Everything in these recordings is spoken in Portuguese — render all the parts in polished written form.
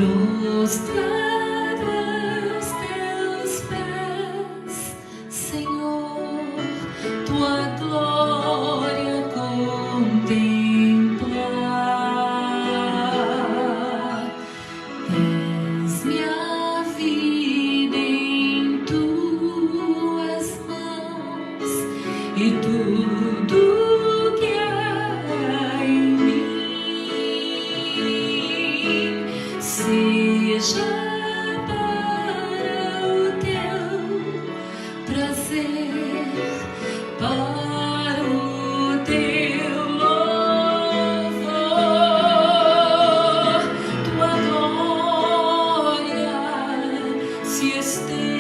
prostrado aos teus pés, Senhor, tua glória contemplar. Tens minha vida em tuas mãos e tudo que há em mim seja para o teu prazer, para o teu louvor. Tua glória se estende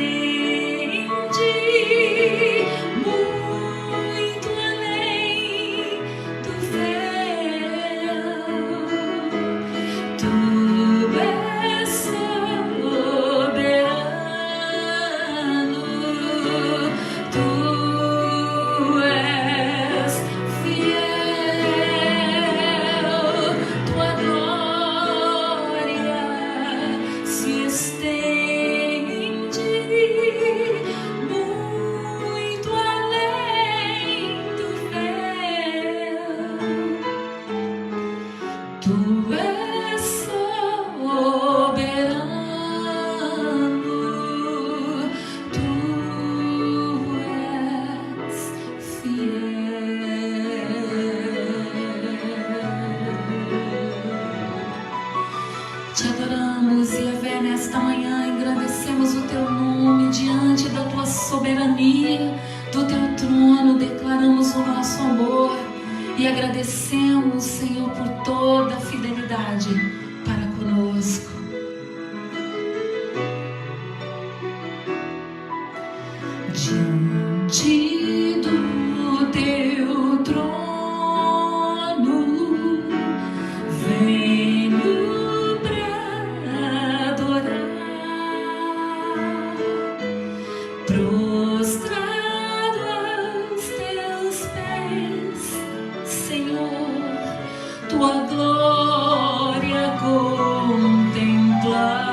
muito além do véu. Tu és soberano, tu és fiel. Tua glória se estende muito além do véu. Tu és soberano, tu és fiel. Te adoramos, Yahvé, nesta manhã, engrandecemos o teu nome diante da tua soberania, do teu trono, declaramos o nosso amor e agradecemos, Senhor, por toda a fidelidade para conosco. Diante do teu trono venho pra adorar, prostrado aos teus pés, Senhor, tua glória contemplar.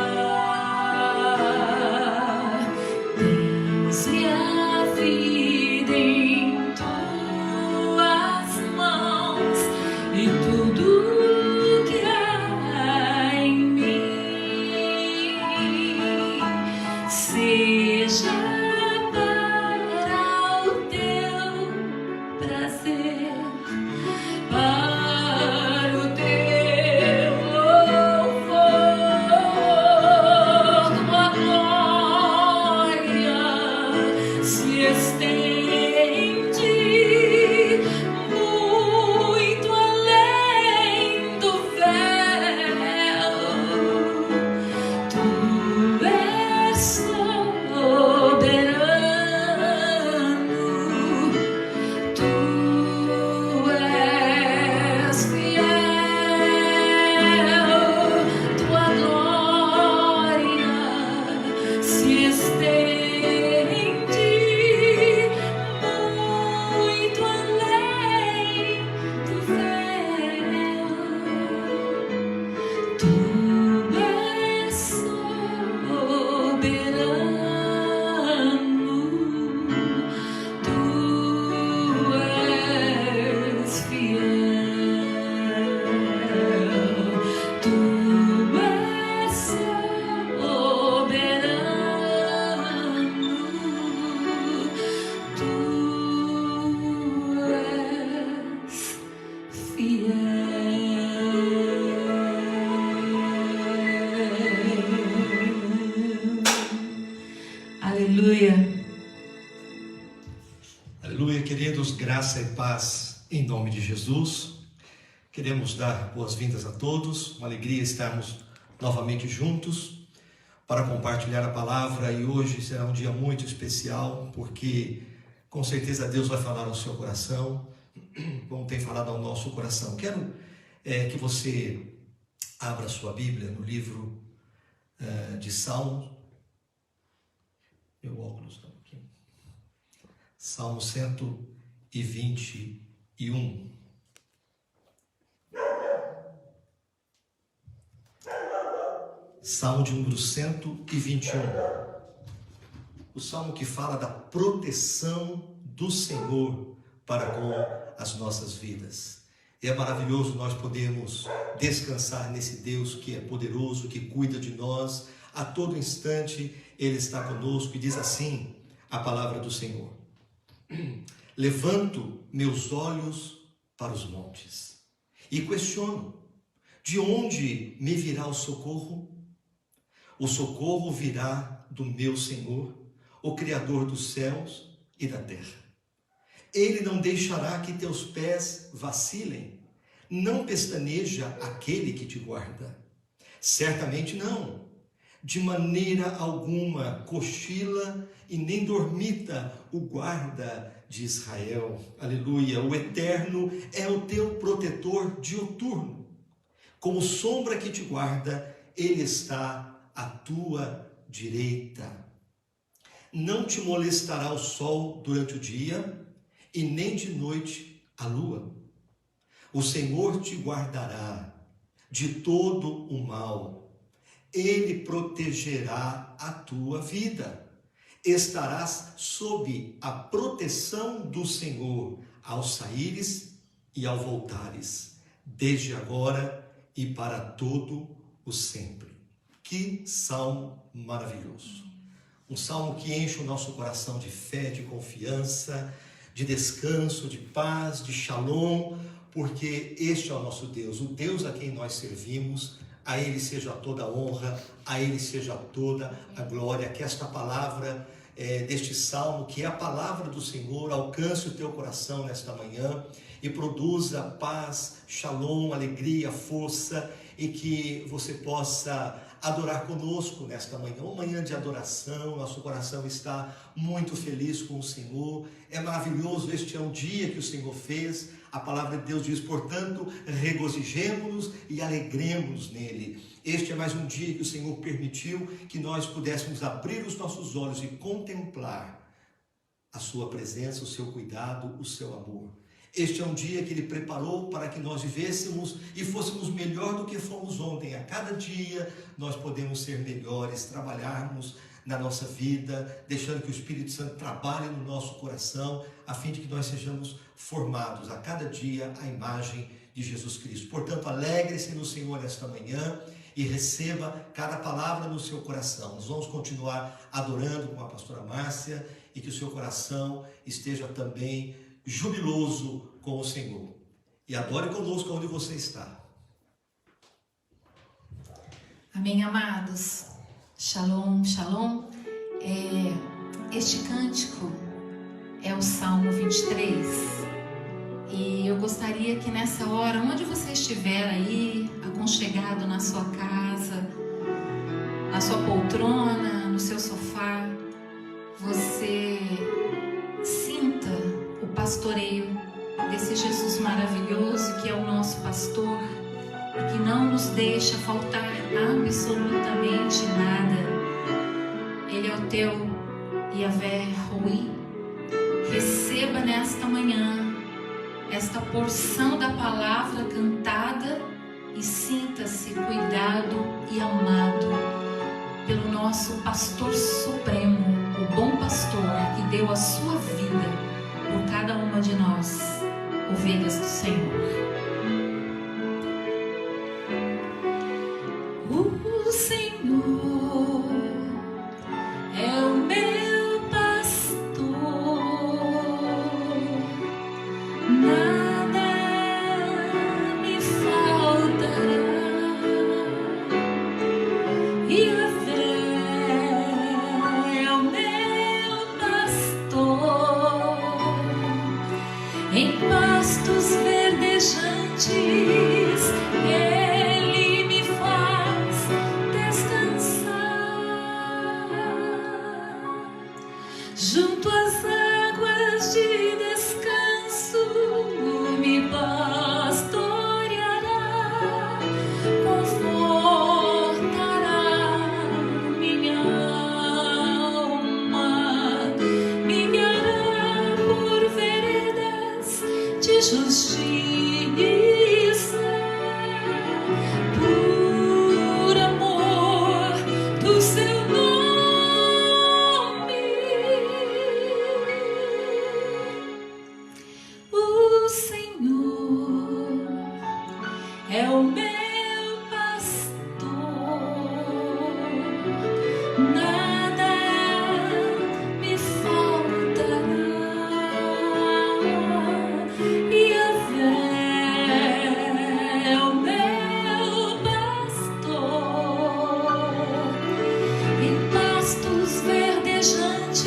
Tens minha vida em tuas mãos e tudo que há em mim seja para o teu prazer, para o teu louvor. Tua glória se estende muito além do véu. Tu és soberano, tu és fiel. Tua glória se estende muito além do véu. Tu és soberano, tu és fiel. Tu és soberano, tu és fiel. Aleluia. Aleluia, queridos, graça e paz em nome de Jesus. Queremos dar boas-vindas a todos, uma alegria estarmos novamente juntos para compartilhar a palavra, e hoje será um dia muito especial, porque com certeza Deus vai falar ao seu coração, como tem falado ao nosso coração. Quero que você abra a sua Bíblia no livro de Salmos. Meu óculos está aqui. Salmo 121. Salmo de número 121. O salmo que fala da proteção do Senhor para com as nossas vidas. E é maravilhoso nós podermos descansar nesse Deus que é poderoso, que cuida de nós. A todo instante Ele está conosco e diz assim a palavra do Senhor: levanto meus olhos para os montes e questiono, de onde me virá o socorro? O socorro virá do meu Senhor, o Criador dos céus e da terra. Ele não deixará que teus pés vacilem, não pestaneja aquele que te guarda. Certamente não, de maneira alguma cochila e nem dormita o guarda de Israel. Aleluia! O Eterno é o teu protetor diuturno. Como sombra que te guarda, Ele está à tua direita. Não te molestará o sol durante o dia, e nem de noite a lua. O Senhor te guardará de todo o mal. Ele protegerá a tua vida. Estarás sob a proteção do Senhor ao saíres e ao voltares, desde agora e para todo o sempre. Que salmo maravilhoso! Um salmo que enche o nosso coração de fé, de confiança, de descanso, de paz, de shalom, porque este é o nosso Deus, o Deus a quem nós servimos. A Ele seja toda a honra, a Ele seja toda a glória. Que esta palavra deste salmo, que é a palavra do Senhor, alcance o teu coração nesta manhã e produza paz, shalom, alegria, força, e que você possa adorar conosco nesta manhã, uma manhã de adoração. Nosso coração está muito feliz com o Senhor, é maravilhoso, este é um dia que o Senhor fez. A palavra de Deus diz, portanto, regozijemo-nos e alegremos nele. Este é mais um dia que o Senhor permitiu que nós pudéssemos abrir os nossos olhos e contemplar a sua presença, o seu cuidado, o seu amor. Este é um dia que Ele preparou para que nós vivêssemos e fôssemos melhor do que fomos ontem. A cada dia nós podemos ser melhores, trabalharmos na nossa vida, deixando que o Espírito Santo trabalhe no nosso coração, a fim de que nós sejamos formados a cada dia à imagem de Jesus Cristo. Portanto, alegre-se no Senhor esta manhã e receba cada palavra no seu coração. Nós vamos continuar adorando com a pastora Márcia e que o seu coração esteja também jubiloso com o Senhor. E adore conosco onde você está. Amém, amados. Shalom, shalom. Este cântico é o Salmo 23. E eu gostaria que nessa hora, onde você estiver aí, aconchegado na sua casa, na sua poltrona, no seu sofá, você sinta o pastoreio desse Jesus maravilhoso que é o nosso pastor e que não nos deixa faltar absolutamente nada. Ele é o teu Yahvé Roi. Receba nesta manhã esta porção da palavra cantada e sinta-se cuidado e amado pelo nosso pastor supremo, o bom pastor que deu a sua vida por cada uma de nós, ovelhas do Senhor. O Senhor é o meu pastor, nada me faltará. Yahvé é o meu pastor, em pastos verdejantes o meu pastor, nada me faltará. Yahvé é o meu pastor, em pastos verdejantes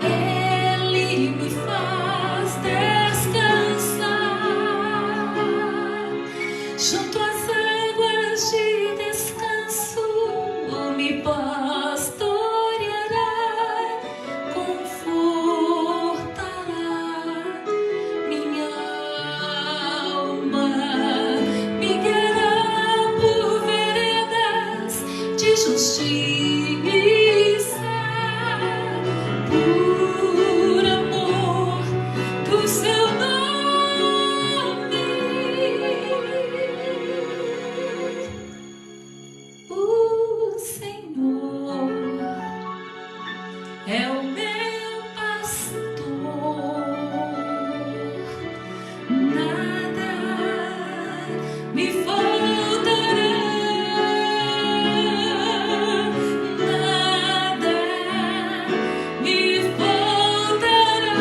Ele me faz descansar, junto às águas de descanso me pastoreará, confortará minha alma, me guiará por veredas de justiça, por amor do seu nome. O Senhor é o meu pastor, nada me faltará, nada me faltará.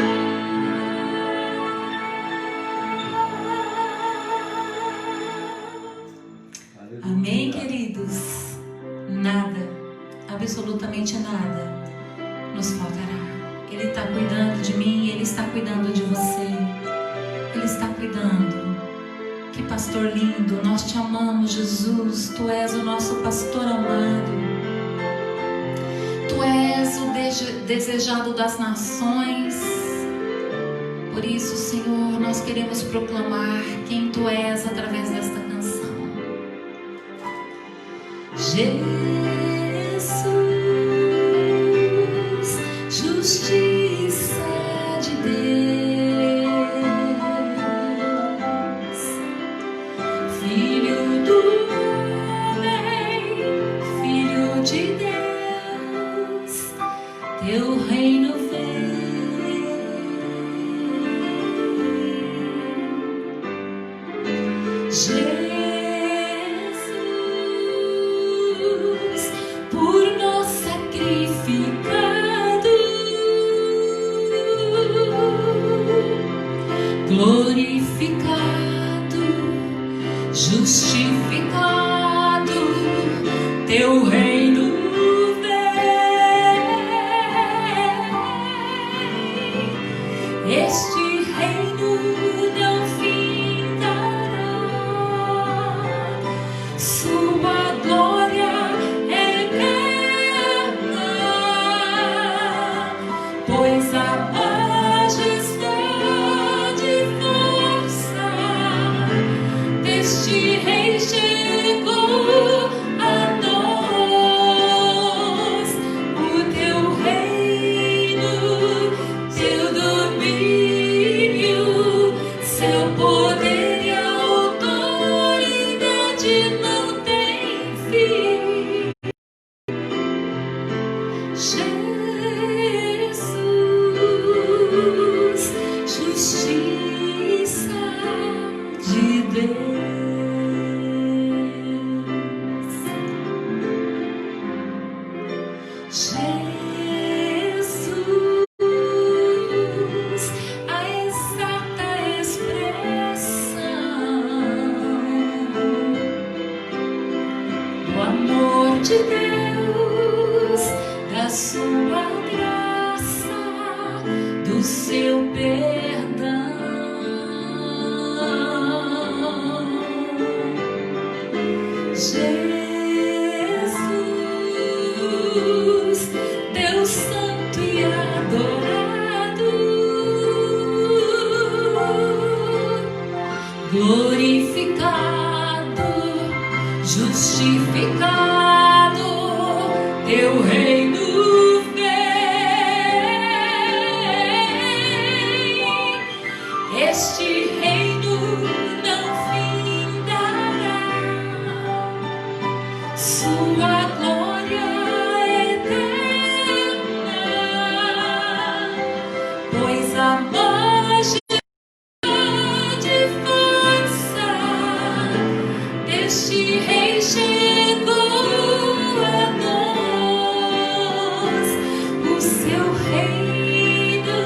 Amém, queridos? Nada, absolutamente nada nos faltará. Ele está cuidando de mim, Ele está cuidando de você, Ele está cuidando. Que pastor lindo, nós te amamos, Jesus. Tu és o nosso pastor amado, Tu és o desejado das nações. Por isso, Senhor, nós queremos proclamar quem Tu és através desta canção. Jesus, justiça de Deus, Filho do homem, Filho de Deus, Teu reino vem. Jesus, por nós sacrificado, glorificado, justificado, Teu reino vem. Este reino não findará, Sua glória eterna, pois a majestade e força deste Rei chegou a nós. O Teu reino, Teu domínio, Seu poder e autoridade não tem fim. Jesus, justiça de Deus. Jesus, a exata expressão do amor de Deus, da Sua graça, do Seu perdão. Jesus, Deus santo e adorado, glorificado, justificado, Teu reino vem. Este reino não findará, Sua glória eterna, pois a majestade e força Este rei chegou a nós, o seu reino,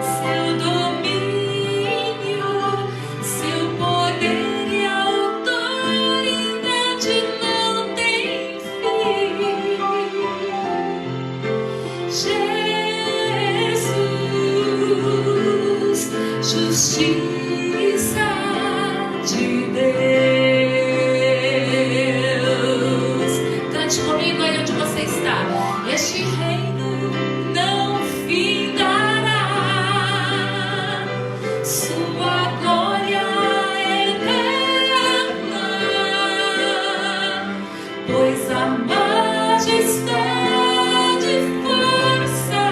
seu domínio, seu poder e autoridade não tem fim. Jesus, justiça de Deus. Cante comigo aí onde você está. Este reino não findará, sua glória eterna, pois a majestade e força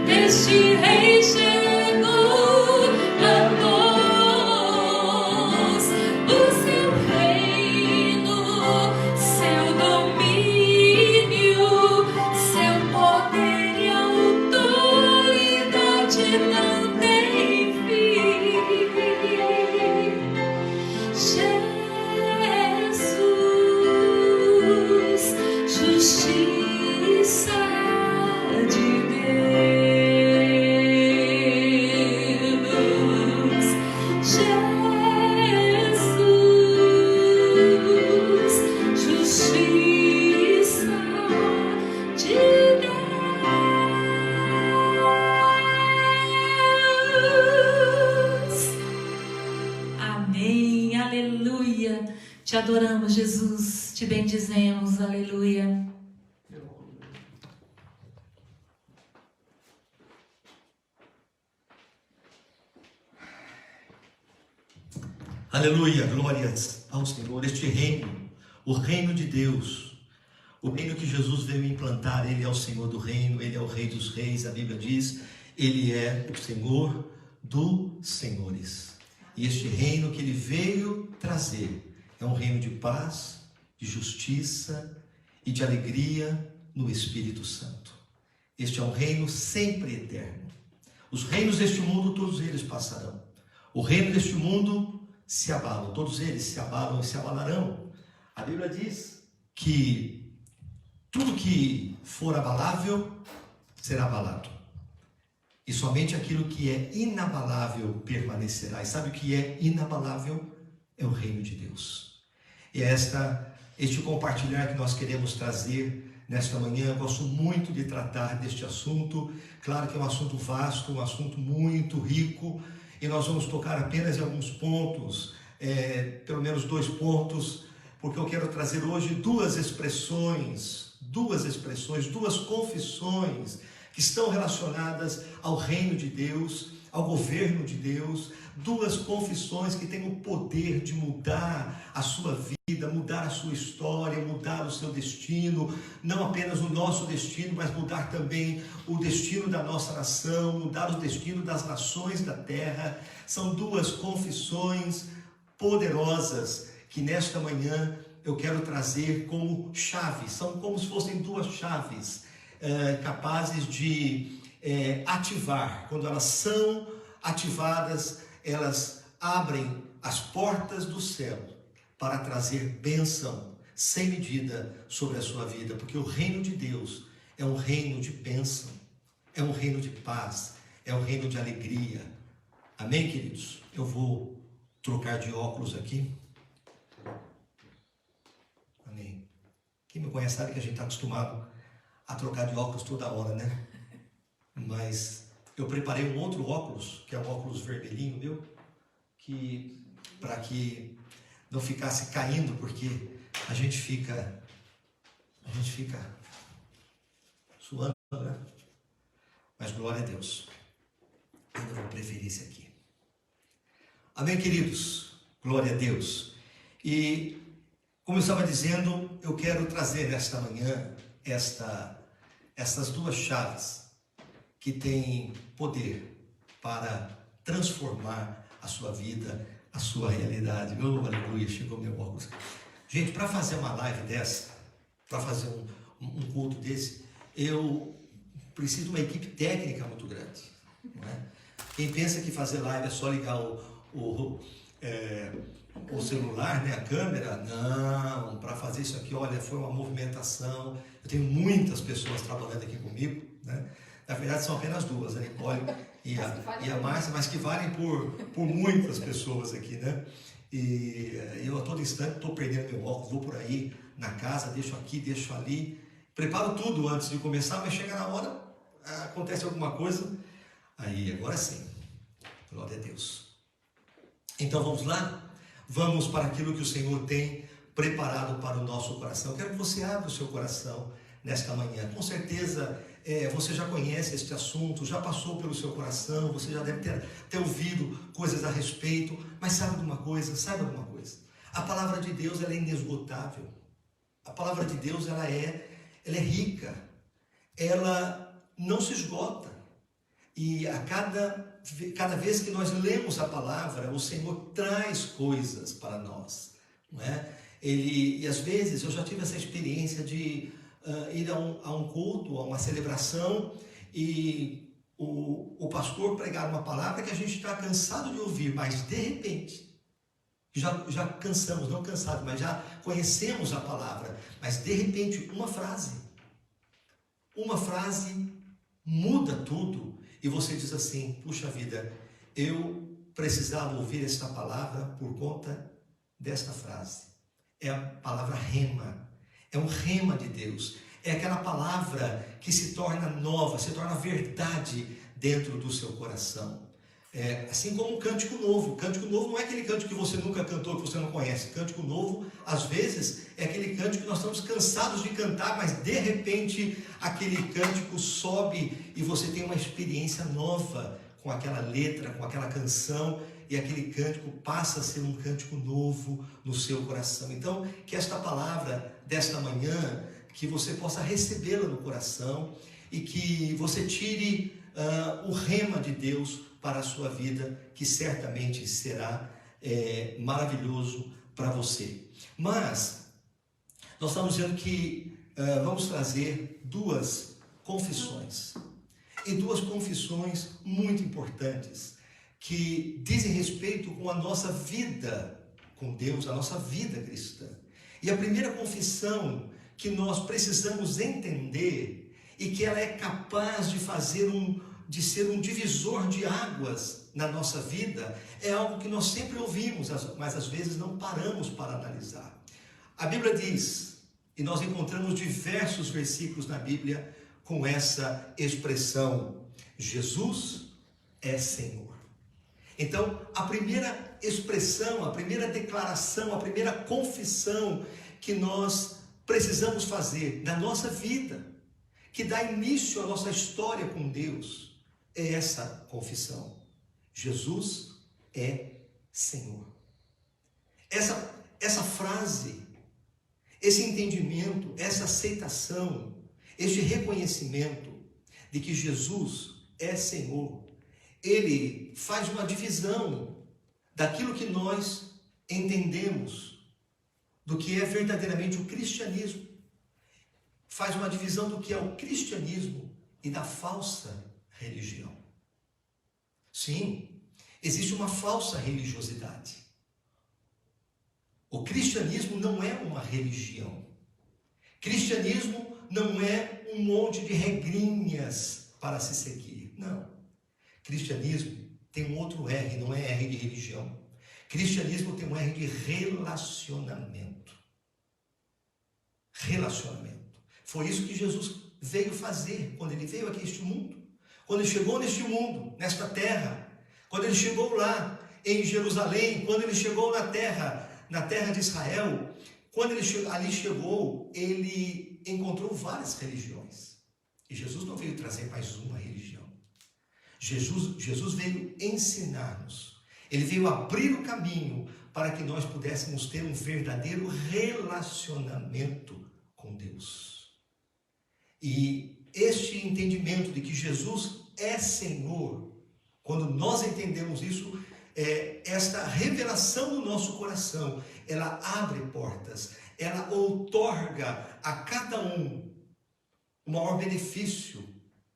deste rei chegou a nós. O seu reino, seu domínio, seu poder e autoridade não tem fim. Jesus, justiça de Deus. Jesus, justiça de Deus. Amém, aleluia. Te adoramos, Jesus, te bendizemos, aleluia. Aleluia, glórias ao Senhor. Este reino, o reino de Deus, o reino que Jesus veio implantar, Ele é o Senhor do reino, Ele é o Rei dos reis, a Bíblia diz, Ele é o Senhor dos senhores. E este reino que Ele veio trazer é um reino de paz, de justiça e de alegria no Espírito Santo. Este é um reino sempre eterno. Os reinos deste mundo, todos eles passarão. O reino deste mundo se abalam, todos eles se abalam e se abalarão. A Bíblia diz que tudo que for abalável será abalado, e somente aquilo que é inabalável permanecerá. E sabe o que é inabalável? É o reino de Deus. E é este compartilhar que nós queremos trazer nesta manhã. Eu gosto muito de tratar deste assunto. Claro que é um assunto vasto, um assunto muito rico, e nós vamos tocar apenas em alguns pontos, pelo menos 2 pontos, porque eu quero trazer hoje duas expressões, duas confissões que estão relacionadas ao reino de Deus, ao governo de Deus, 2 confissões que têm o poder de mudar a sua vida, mudar a sua história, mudar o seu destino, não apenas o nosso destino, mas mudar também o destino da nossa nação, mudar o destino das nações da terra. São 2 confissões poderosas que nesta manhã eu quero trazer como chaves, são como se fossem 2 chaves capazes de ativar. Quando elas são ativadas, elas abrem as portas do céu para trazer bênção sem medida sobre a sua vida, porque o reino de Deus é um reino de bênção, é um reino de paz, é um reino de alegria. Amém, queridos? Eu vou trocar de óculos aqui. Amém. Quem me conhece sabe que a gente está acostumado a trocar de óculos toda hora, né? Mas eu preparei um outro óculos, que é um óculos vermelhinho meu, para que não ficasse caindo, porque a gente fica suando, né? Mas glória a Deus, ainda vou preferir esse aqui. Amém, queridos? Glória a Deus. E como eu estava dizendo, eu quero trazer nesta manhã essas 2 chaves que têm poder para transformar a sua vida, a sua realidade. Oh, aleluia, chegou meu óculos. Gente, para fazer uma live dessa, para fazer um culto desse, eu preciso de uma equipe técnica muito grande, não é? Quem pensa que fazer live é só ligar o celular, né, a câmera. Não, para fazer isso aqui, olha, foi uma movimentação. Eu tenho muitas pessoas trabalhando aqui comigo, né? Na verdade são apenas duas, a Nicole e a Márcia, mas que valem por muitas pessoas aqui, né? E eu a todo instante estou perdendo meu óculos, vou por aí na casa, deixo aqui, deixo ali, preparo tudo antes de começar, mas chega na hora, acontece alguma coisa, aí agora sim, glória a Deus. Então vamos lá? Vamos para aquilo que o Senhor tem preparado para o nosso coração. Eu quero que você abra o seu coração nesta manhã. Com certeza você já conhece este assunto, já passou pelo seu coração, você já deve ter ouvido coisas a respeito, mas saiba de uma coisa, a palavra de Deus ela é inesgotável. A palavra de Deus ela é rica, ela não se esgota. E a cada vez que nós lemos a palavra, o Senhor traz coisas para nós, não é? E às vezes eu já tive essa experiência de ir a um culto, a uma celebração, e o pastor pregar uma palavra que a gente está cansado de ouvir, mas de repente, já cansamos, não cansado, mas já conhecemos a palavra, mas de repente uma frase muda tudo, e você diz assim: puxa vida, eu precisava ouvir esta palavra por conta desta frase. É a palavra rema, é um rema de Deus, é aquela palavra que se torna nova, se torna verdade dentro do seu coração. Assim como um cântico novo. Cântico novo não é aquele cântico que você nunca cantou, que você não conhece. Cântico novo, às vezes, é aquele cântico que nós estamos cansados de cantar, mas de repente aquele cântico sobe e você tem uma experiência nova com aquela letra, com aquela canção, e aquele cântico passa a ser um cântico novo no seu coração. Então, que esta palavra desta manhã, que você possa recebê-la no coração e que você tire o rema de Deus para a sua vida, que certamente será maravilhoso para você. Mas nós estamos dizendo que vamos trazer duas confissões, e duas confissões muito importantes, que dizem respeito com a nossa vida com Deus, a nossa vida cristã. E a primeira confissão que nós precisamos entender, e que ela é capaz de ser um divisor de águas na nossa vida, é algo que nós sempre ouvimos, mas às vezes não paramos para analisar. A Bíblia diz, e nós encontramos diversos versículos na Bíblia com essa expressão: Jesus é Senhor. Então, a primeira expressão, a primeira declaração, a primeira confissão que nós precisamos fazer na nossa vida, que dá início à nossa história com Deus, é essa confissão: Jesus é Senhor. Essa frase, esse entendimento, essa aceitação, este reconhecimento de que Jesus é Senhor, ele faz uma divisão daquilo que nós entendemos do que é verdadeiramente o cristianismo. Faz uma divisão do que é o cristianismo e da falsa religião. Sim, existe uma falsa religiosidade. O cristianismo não é uma religião. Cristianismo não é um monte de regrinhas para se seguir. Não. Cristianismo tem um outro R, não é R de religião. Cristianismo tem um R de relacionamento. Relacionamento. Foi isso que Jesus veio fazer quando ele veio aqui a este mundo. Quando ele chegou neste mundo, nesta terra, quando ele chegou lá em Jerusalém, quando ele chegou na terra de Israel, quando ele ali chegou, ele encontrou várias religiões. E Jesus não veio trazer mais uma religião. Jesus veio ensinar-nos. Ele veio abrir o caminho para que nós pudéssemos ter um verdadeiro relacionamento com Deus. E este entendimento de que Jesus é Senhor, quando nós entendemos isso, esta revelação no nosso coração, ela abre portas, ela outorga a cada um o maior benefício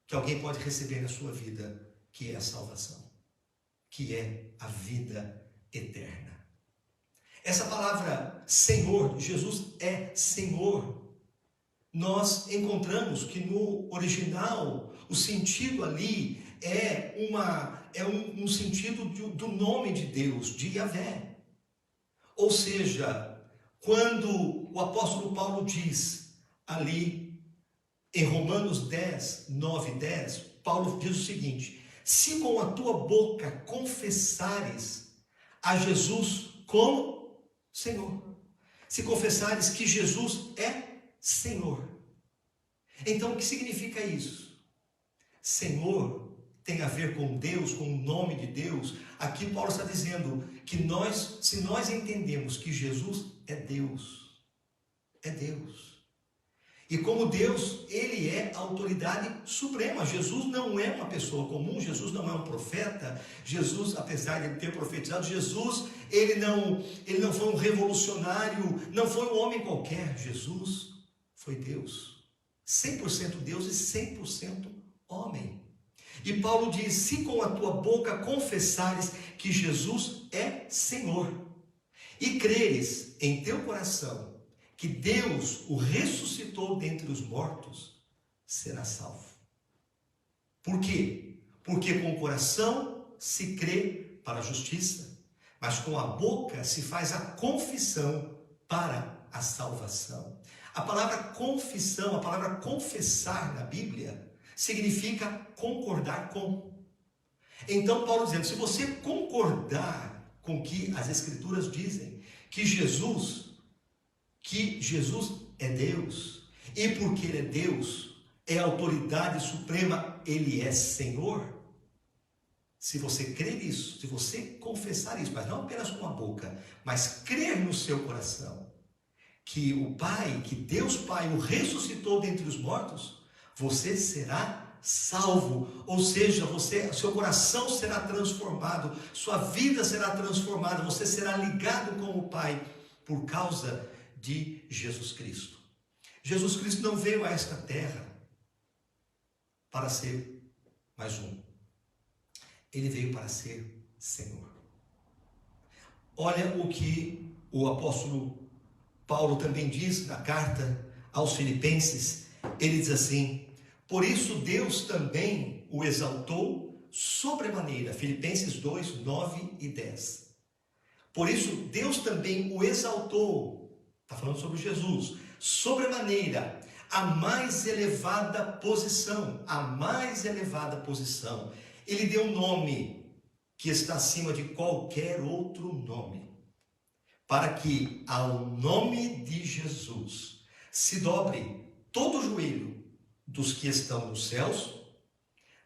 que alguém pode receber na sua vida, que é a salvação, que é a vida eterna. Essa palavra Senhor, Jesus é Senhor. Nós encontramos que no original o sentido ali é um sentido do nome de Deus, de Yahvé. Ou seja, quando o apóstolo Paulo diz ali em Romanos 10, 9 e 10, Paulo diz o seguinte: se com a tua boca confessares a Jesus como Senhor, se confessares que Jesus é Senhor. Então, o que significa isso? Senhor tem a ver com Deus, com o nome de Deus. Aqui Paulo está dizendo que se nós entendemos que Jesus é Deus, e como Deus, Ele é a autoridade suprema. Jesus não é uma pessoa comum, Jesus não é um profeta. Jesus, apesar de ele ter profetizado, Jesus, ele não foi um revolucionário, não foi um homem qualquer. Jesus foi Deus, 100% Deus e 100% homem. E Paulo diz: se com a tua boca confessares que Jesus é Senhor, e creres em teu coração que Deus o ressuscitou dentre os mortos, será salvo. Por quê? Porque com o coração se crê para a justiça, mas com a boca se faz a confissão para a salvação. A palavra confissão, a palavra confessar na Bíblia, significa concordar com. Então Paulo dizendo, se você concordar com o que as Escrituras dizem, que Jesus é Deus, e porque Ele é Deus, é a autoridade suprema, Ele é Senhor. Se você crer nisso, se você confessar isso, mas não apenas com a boca, mas crer no seu coração, que o Pai, que Deus Pai o ressuscitou dentre os mortos, você será salvo, ou seja, seu coração será transformado, sua vida será transformada, você será ligado com o Pai, por causa de Jesus Cristo. Jesus Cristo não veio a esta terra para ser mais um. Ele veio para ser Senhor. Olha o que o apóstolo Paulo também diz na carta aos Filipenses. Ele diz assim: por isso Deus também o exaltou sobremaneira. Filipenses 2, 9 e 10. Por isso Deus também o exaltou, está falando sobre Jesus, sobremaneira, a mais elevada posição, Ele deu um nome que está acima de qualquer outro nome, para que ao nome de Jesus se dobre todo o joelho dos que estão nos céus,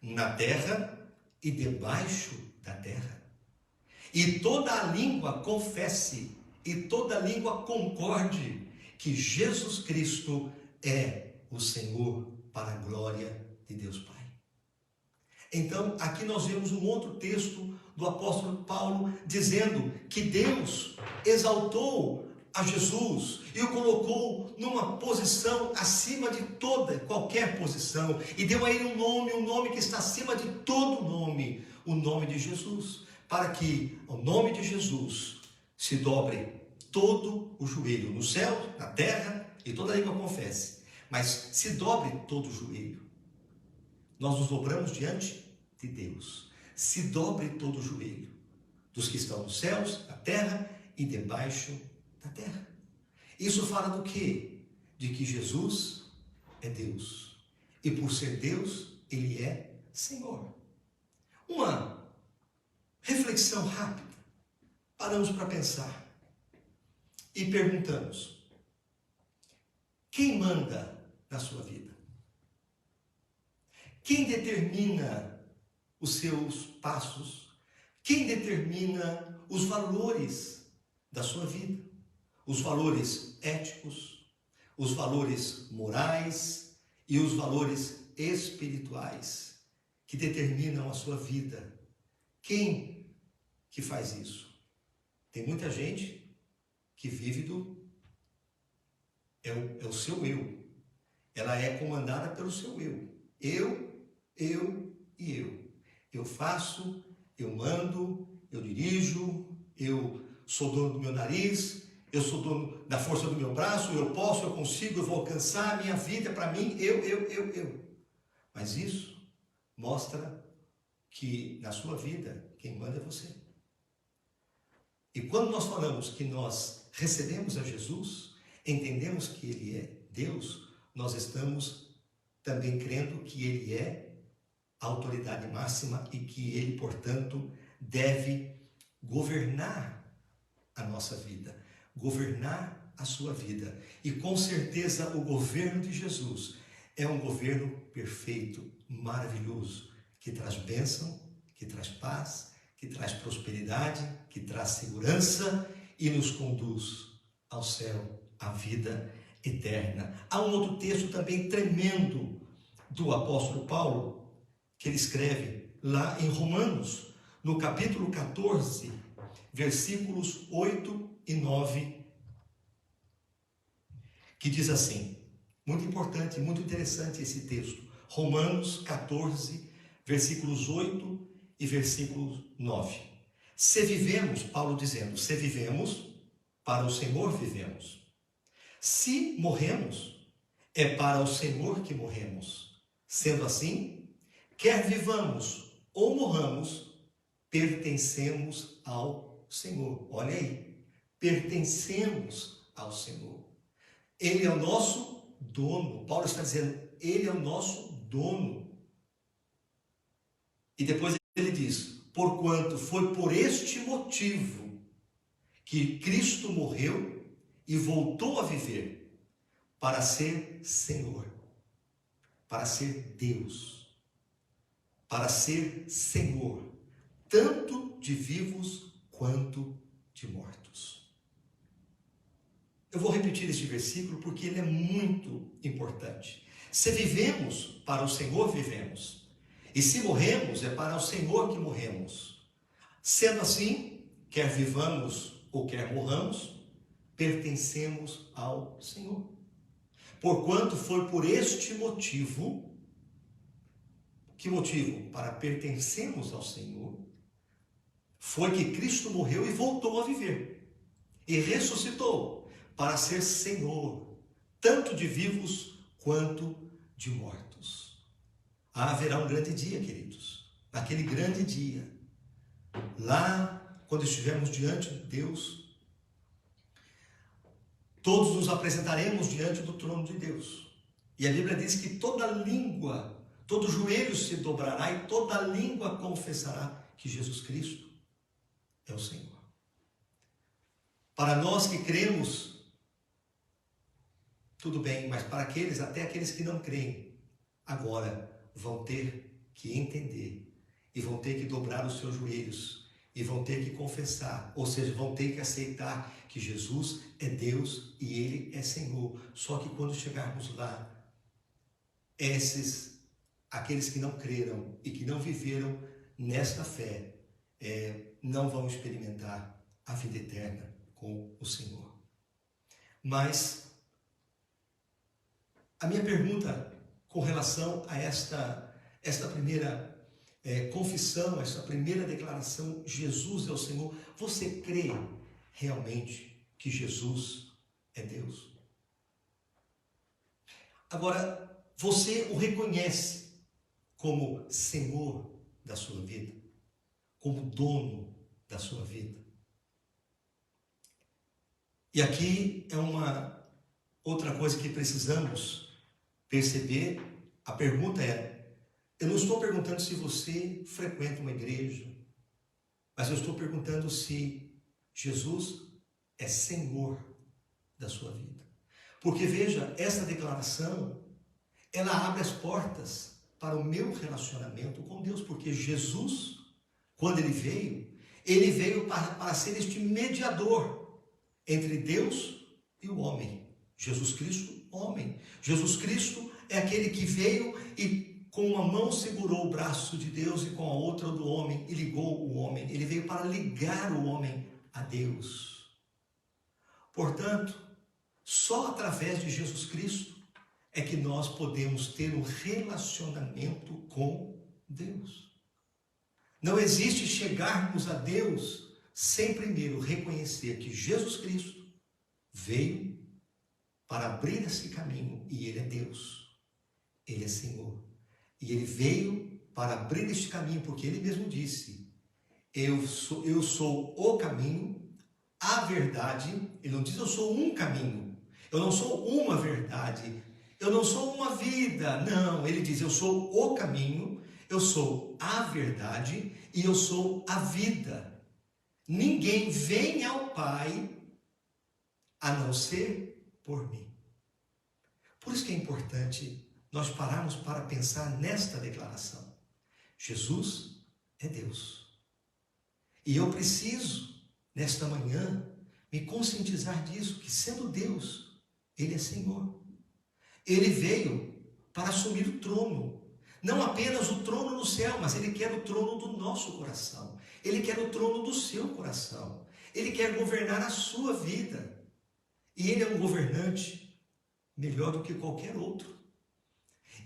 na terra e debaixo da terra, e toda a língua confesse, e toda a língua concorde que Jesus Cristo é o Senhor, para a glória de Deus Pai. Então, aqui nós vemos um outro texto do apóstolo Paulo dizendo que Deus exaltou a Jesus e o colocou numa posição acima de qualquer posição, e deu a ele um nome que está acima de todo nome, o nome de Jesus, para que o nome de Jesus se dobre todo o joelho, no céu, na terra, e toda a língua confesse, mas se dobre todo o joelho. Nós nos dobramos diante de Deus. Se dobre todo o joelho dos que estão nos céus, na terra e debaixo da terra. Isso fala do quê? De que Jesus é Deus. E por ser Deus, Ele é Senhor. Uma reflexão rápida. Paramos para pensar e perguntamos: quem manda na sua vida? Quem determina os seus passos? Quem determina os valores da sua vida? Os valores éticos, os valores morais e os valores espirituais que determinam a sua vida. Quem que faz isso? Tem muita gente que vive é o seu eu. Ela é comandada pelo seu eu. Eu e eu. Eu faço, eu mando, eu dirijo, eu sou dono do meu nariz, eu sou dono da força do meu braço, eu posso, eu consigo, eu vou alcançar, a minha vida é para mim, eu. Mas isso mostra que na sua vida, quem manda é você. E quando nós falamos que nós recebemos a Jesus, entendemos que Ele é Deus, nós estamos também crendo que Ele é a autoridade máxima e que Ele, portanto, deve governar a nossa vida, governar a sua vida. E com certeza o governo de Jesus é um governo perfeito, maravilhoso, que traz bênção, que traz paz, que traz prosperidade, que traz segurança e nos conduz ao céu, à vida eterna. Há um outro texto também tremendo do apóstolo Paulo, que ele escreve lá em Romanos, no capítulo 14, versículos 8 e 9, que diz assim, muito importante, muito interessante esse texto, Romanos 14, versículos 8 e versículo 9. Se vivemos, Paulo dizendo, se vivemos, para o Senhor vivemos. Se morremos, é para o Senhor que morremos. Sendo assim, quer vivamos ou morramos, pertencemos ao Senhor. Olha aí, pertencemos ao Senhor. Ele é o nosso dono. Paulo está dizendo, Ele é o nosso dono. E depois ele diz, porquanto foi por este motivo que Cristo morreu e voltou a viver, para ser Senhor, para ser Deus, para ser Senhor, tanto de vivos quanto de mortos. Eu vou repetir este versículo porque ele é muito importante. Se vivemos, para o Senhor vivemos. E se morremos, é para o Senhor que morremos. Sendo assim, quer vivamos ou quer morramos, pertencemos ao Senhor. Porquanto foi por este motivo, que motivo? Para pertencermos ao Senhor, foi que Cristo morreu e voltou a viver. E ressuscitou para ser Senhor, tanto de vivos quanto de mortos. Haverá um grande dia, queridos. Naquele grande dia, lá, quando estivermos diante de Deus, todos nos apresentaremos diante do trono de Deus. E a Bíblia diz que toda língua, todo joelho se dobrará e toda língua confessará que Jesus Cristo é o Senhor. Para nós que cremos, tudo bem, mas para aqueles, até aqueles que não creem, agora vão ter que entender e vão ter que dobrar os seus joelhos e vão ter que confessar, ou seja, vão ter que aceitar que Jesus é Deus e Ele é Senhor. Só que quando chegarmos lá, aqueles que não creram e que não viveram nesta fé, não vão experimentar a vida eterna com o Senhor. Mas a minha pergunta com relação a esta primeira confissão, esta primeira declaração, Jesus é o Senhor, você crê realmente que Jesus é Deus? Agora, você o reconhece como Senhor da sua vida? Como dono da sua vida? E aqui é uma outra coisa que precisamos perceber. A pergunta é, eu não estou perguntando se você frequenta uma igreja, mas eu estou perguntando se Jesus é Senhor da sua vida. Porque veja, essa declaração, ela abre as portas para o meu relacionamento com Deus, porque Jesus, quando ele veio para ser este mediador entre Deus e o homem. Jesus Cristo, homem. Jesus Cristo é aquele que veio e com uma mão segurou o braço de Deus e com a outra do homem e ligou o homem. Ele veio para ligar o homem a Deus. Portanto, só através de Jesus Cristo é que nós podemos ter um relacionamento com Deus. Não existe chegarmos a Deus sem primeiro reconhecer que Jesus Cristo veio para abrir esse caminho e Ele é Deus, Ele é Senhor. E Ele veio para abrir este caminho porque Ele mesmo disse, eu sou o caminho, a verdade. Ele não diz eu sou um caminho, eu não sou uma verdade, eu não sou uma vida. Não, Ele diz eu sou o caminho, eu sou a verdade e eu sou a vida. Ninguém vem ao Pai a não ser por mim. Por isso que é importante nós pararmos para pensar nesta declaração. Jesus é Deus. E eu preciso, nesta manhã, me conscientizar disso, que sendo Deus, Ele é Senhor. Ele veio para assumir o trono. Não apenas o trono no céu, mas Ele quer o trono do nosso coração. Ele quer o trono do seu coração. Ele quer governar a sua vida. E Ele é um governante melhor do que qualquer outro.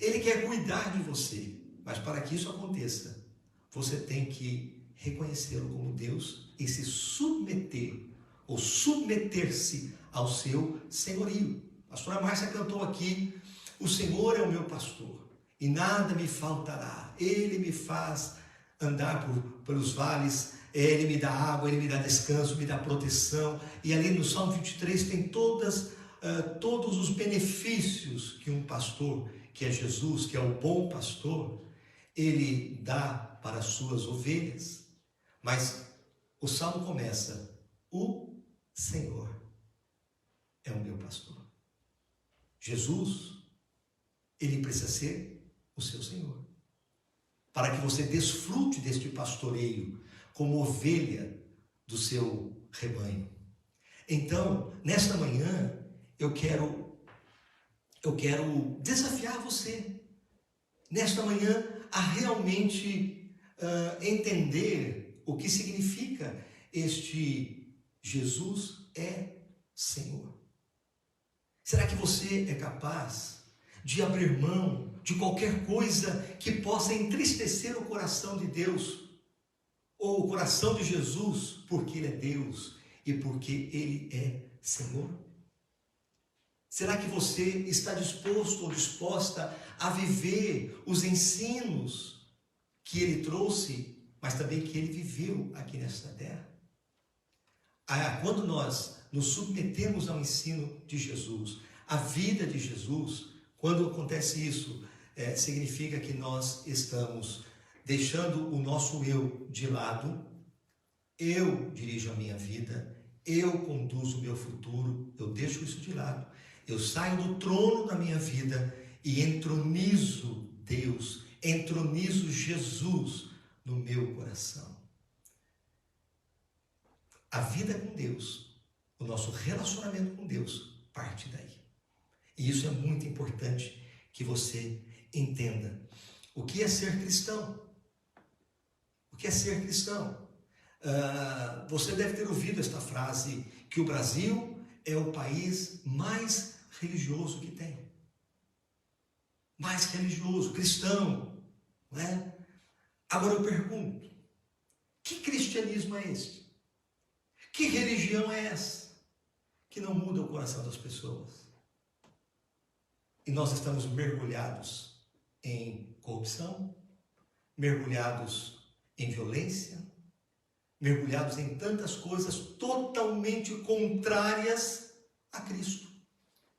Ele quer cuidar de você. Mas para que isso aconteça, você tem que reconhecê-lo como Deus e se submeter, ou submeter-se ao seu senhorio. A pastora Márcia cantou aqui, o Senhor é o meu pastor e nada me faltará. Ele me faz andar pelos vales, Ele me dá água, Ele me dá descanso, me dá proteção. E ali no Salmo 23 tem todos os benefícios que um pastor, que é Jesus, que é o bom pastor, Ele dá para as suas ovelhas. Mas o Salmo começa, o Senhor é o meu pastor. Jesus, Ele precisa ser o seu Senhor, para que você desfrute deste pastoreio como ovelha do seu rebanho. Então, nesta manhã, eu quero desafiar você, nesta manhã, a realmente entender o que significa este Jesus é Senhor. Será que você é capaz de abrir mão de qualquer coisa que possa entristecer o coração de Deus, ou o coração de Jesus, porque Ele é Deus e porque Ele é Senhor? Será que você está disposto ou disposta a viver os ensinos que Ele trouxe, mas também que Ele viveu aqui nesta terra? Quando nós nos submetemos ao ensino de Jesus, à vida de Jesus, quando acontece isso, significa que nós estamos deixando o nosso eu de lado. Eu dirijo a minha vida, eu conduzo o meu futuro, eu deixo isso de lado. Eu saio do trono da minha vida e entronizo Deus, entronizo Jesus no meu coração. A vida com Deus, o nosso relacionamento com Deus, parte daí. E isso é muito importante que você entenda. O que é ser cristão? O que é ser cristão? Você deve ter ouvido esta frase, que o Brasil é o país mais religioso que tem. Mais religioso, cristão, não é? Agora eu pergunto, que cristianismo é esse? Que religião é essa que não muda o coração das pessoas? E nós estamos mergulhados em corrupção, mergulhados em violência, mergulhados em tantas coisas totalmente contrárias a Cristo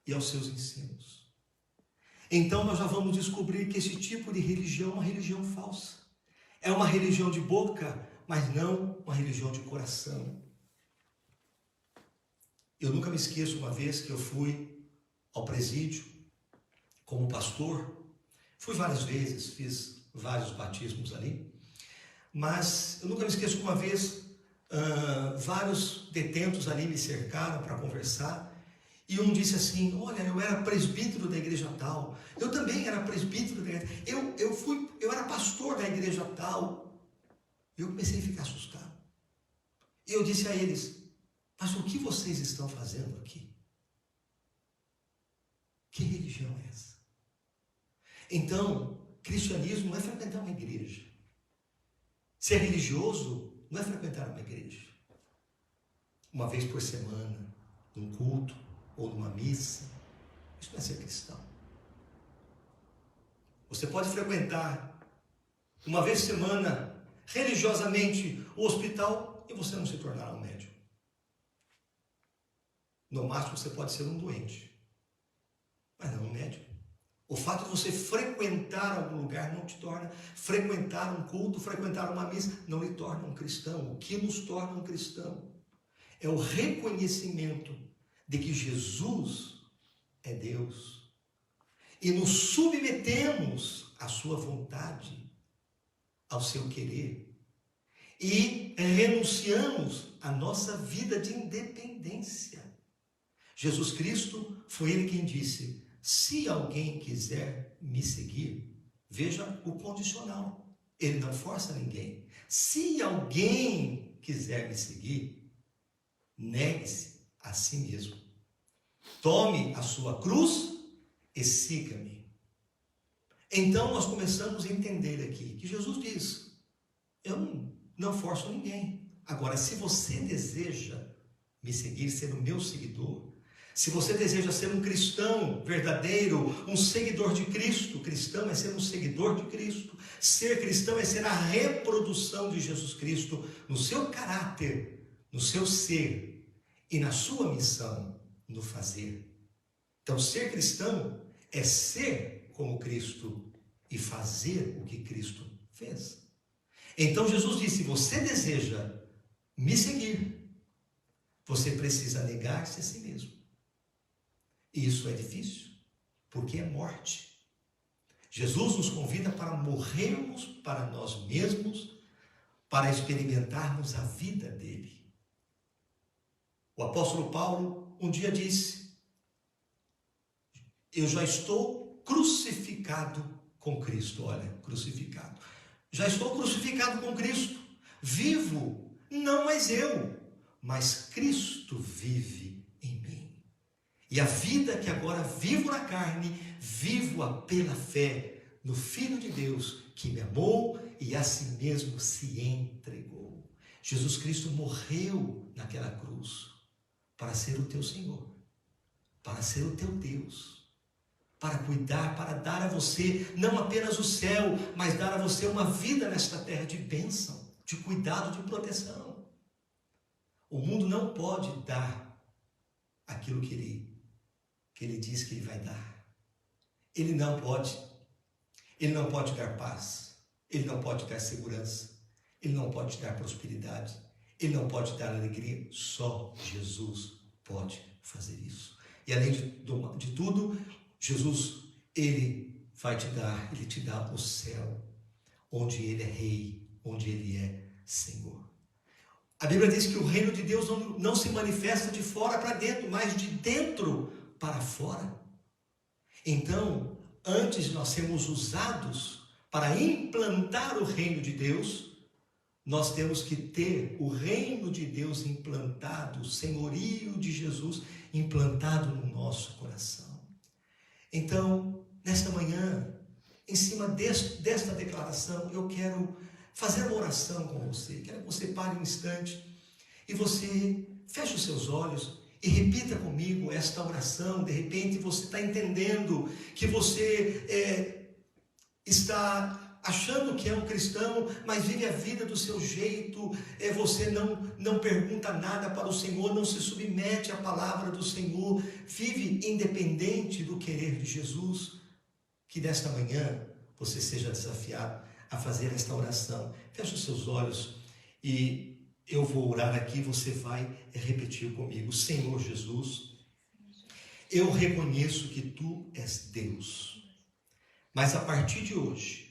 e aos seus ensinos. Então nós já vamos descobrir que esse tipo de religião é uma religião falsa. É uma religião de boca, mas não uma religião de coração. Eu nunca me esqueço uma vez que eu fui ao presídio como pastor. Fui várias vezes, fiz vários batismos ali. Mas eu nunca me esqueço que uma vez vários detentos ali me cercaram para conversar. E um disse assim, olha, eu era presbítero da igreja tal. Eu também era presbítero da igreja. Eu era pastor da igreja tal. E eu comecei a ficar assustado. E eu disse a eles, mas o que vocês estão fazendo aqui? Que religião é essa? Então, cristianismo não é frequentar uma igreja. Ser religioso não é frequentar uma igreja. uma vez por semana, num culto ou numa missa. Isso não é ser cristão. Você pode frequentar uma vez por semana, religiosamente, o hospital e você não se tornará um médico. No máximo você pode ser um doente, mas não um médico. O fato de você frequentar algum lugar não te torna, frequentar um culto, frequentar uma missa, não lhe torna um cristão. O que nos torna um cristão é o reconhecimento de que Jesus é Deus e nos submetemos à sua vontade, ao seu querer, e renunciamos à nossa vida de independência. Jesus Cristo foi Ele quem disse: se alguém quiser me seguir, veja o condicional, Ele não força ninguém. Se alguém quiser me seguir, negue-se a si mesmo, tome a sua cruz e siga-me. Então nós começamos a entender aqui que Jesus diz: eu não forço ninguém. Agora, se você deseja me seguir, ser o meu seguidor, se você deseja ser um cristão verdadeiro, um seguidor de Cristo, cristão é ser um seguidor de Cristo, ser cristão é ser a reprodução de Jesus Cristo no seu caráter, no seu ser e na sua missão, no fazer. Então, ser cristão é ser como Cristo e fazer o que Cristo fez. Então, Jesus disse: se você deseja me seguir, você precisa negar-se a si mesmo. E isso é difícil, porque é morte. Jesus nos convida para morrermos para nós mesmos, para experimentarmos a vida dele. O apóstolo Paulo um dia disse: eu já estou crucificado com Cristo. Olha, crucificado. Já estou crucificado com Cristo. Vivo, não mais eu, mas Cristo vive em mim. E a vida que agora vivo na carne, vivo-a pela fé no Filho de Deus, que me amou e a si mesmo se entregou. Jesus Cristo morreu naquela cruz para ser o teu Senhor, para ser o teu Deus, para cuidar, para dar a você não apenas o céu, mas dar a você uma vida nesta terra de bênção, de cuidado, de proteção. O mundo não pode dar aquilo que ele diz que ele vai dar. Ele não pode dar paz, ele não pode dar segurança, ele não pode dar prosperidade, ele não pode dar alegria. Só Jesus pode fazer isso. E além de tudo, Jesus, ele vai te dar, ele te dá o céu, onde ele é rei, onde ele é Senhor. A Bíblia diz que o reino de Deus não se manifesta de fora para dentro, mas de dentro para fora. Então, antes de nós sermos usados para implantar o reino de Deus, nós temos que ter o reino de Deus implantado, o senhorio de Jesus implantado no nosso coração. Então, nesta manhã, em cima desta declaração, eu quero fazer uma oração com você. Quero que você pare um instante e você feche os seus olhos e repita comigo esta oração. De repente você está entendendo que você está achando que é um cristão, mas vive a vida do seu jeito. Você não pergunta nada para o Senhor, não se submete à palavra do Senhor, vive independente do querer de Jesus. Que nesta manhã você seja desafiado a fazer esta oração. Feche os seus olhos e eu vou orar aqui, você vai repetir comigo. Senhor Jesus, eu reconheço que Tu és Deus, mas a partir de hoje,